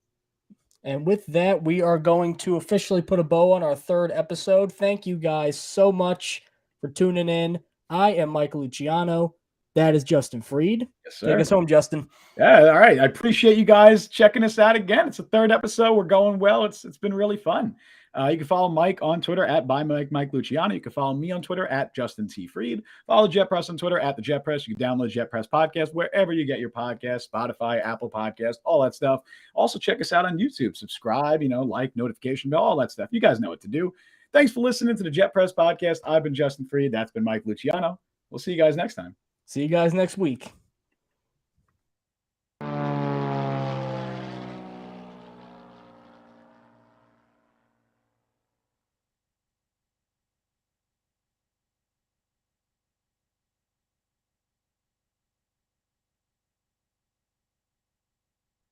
And with that, we are going to officially put a bow on our 3rd episode. Thank you guys so much for tuning in. I am Mike Luciano. That is Justin Fried. Yes, sir. Take us home, Justin. Yeah, all right. I appreciate you guys checking us out again. It's the 3rd episode. We're going well. It's been really fun. You can follow Mike on Twitter at Mike Luciano. You can follow me on Twitter at Justin T. Fried. Follow Jet Press on Twitter at the Jet Press. You can download Jet Press Podcast wherever you get your podcast, Spotify, Apple Podcast, all that stuff. Also check us out on YouTube. Subscribe, like, notification bell, all that stuff. You guys know what to do. Thanks for listening to the Jet Press Podcast. I've been Justin Fried. That's been Mike Luciano. We'll see you guys next time. See you guys next week.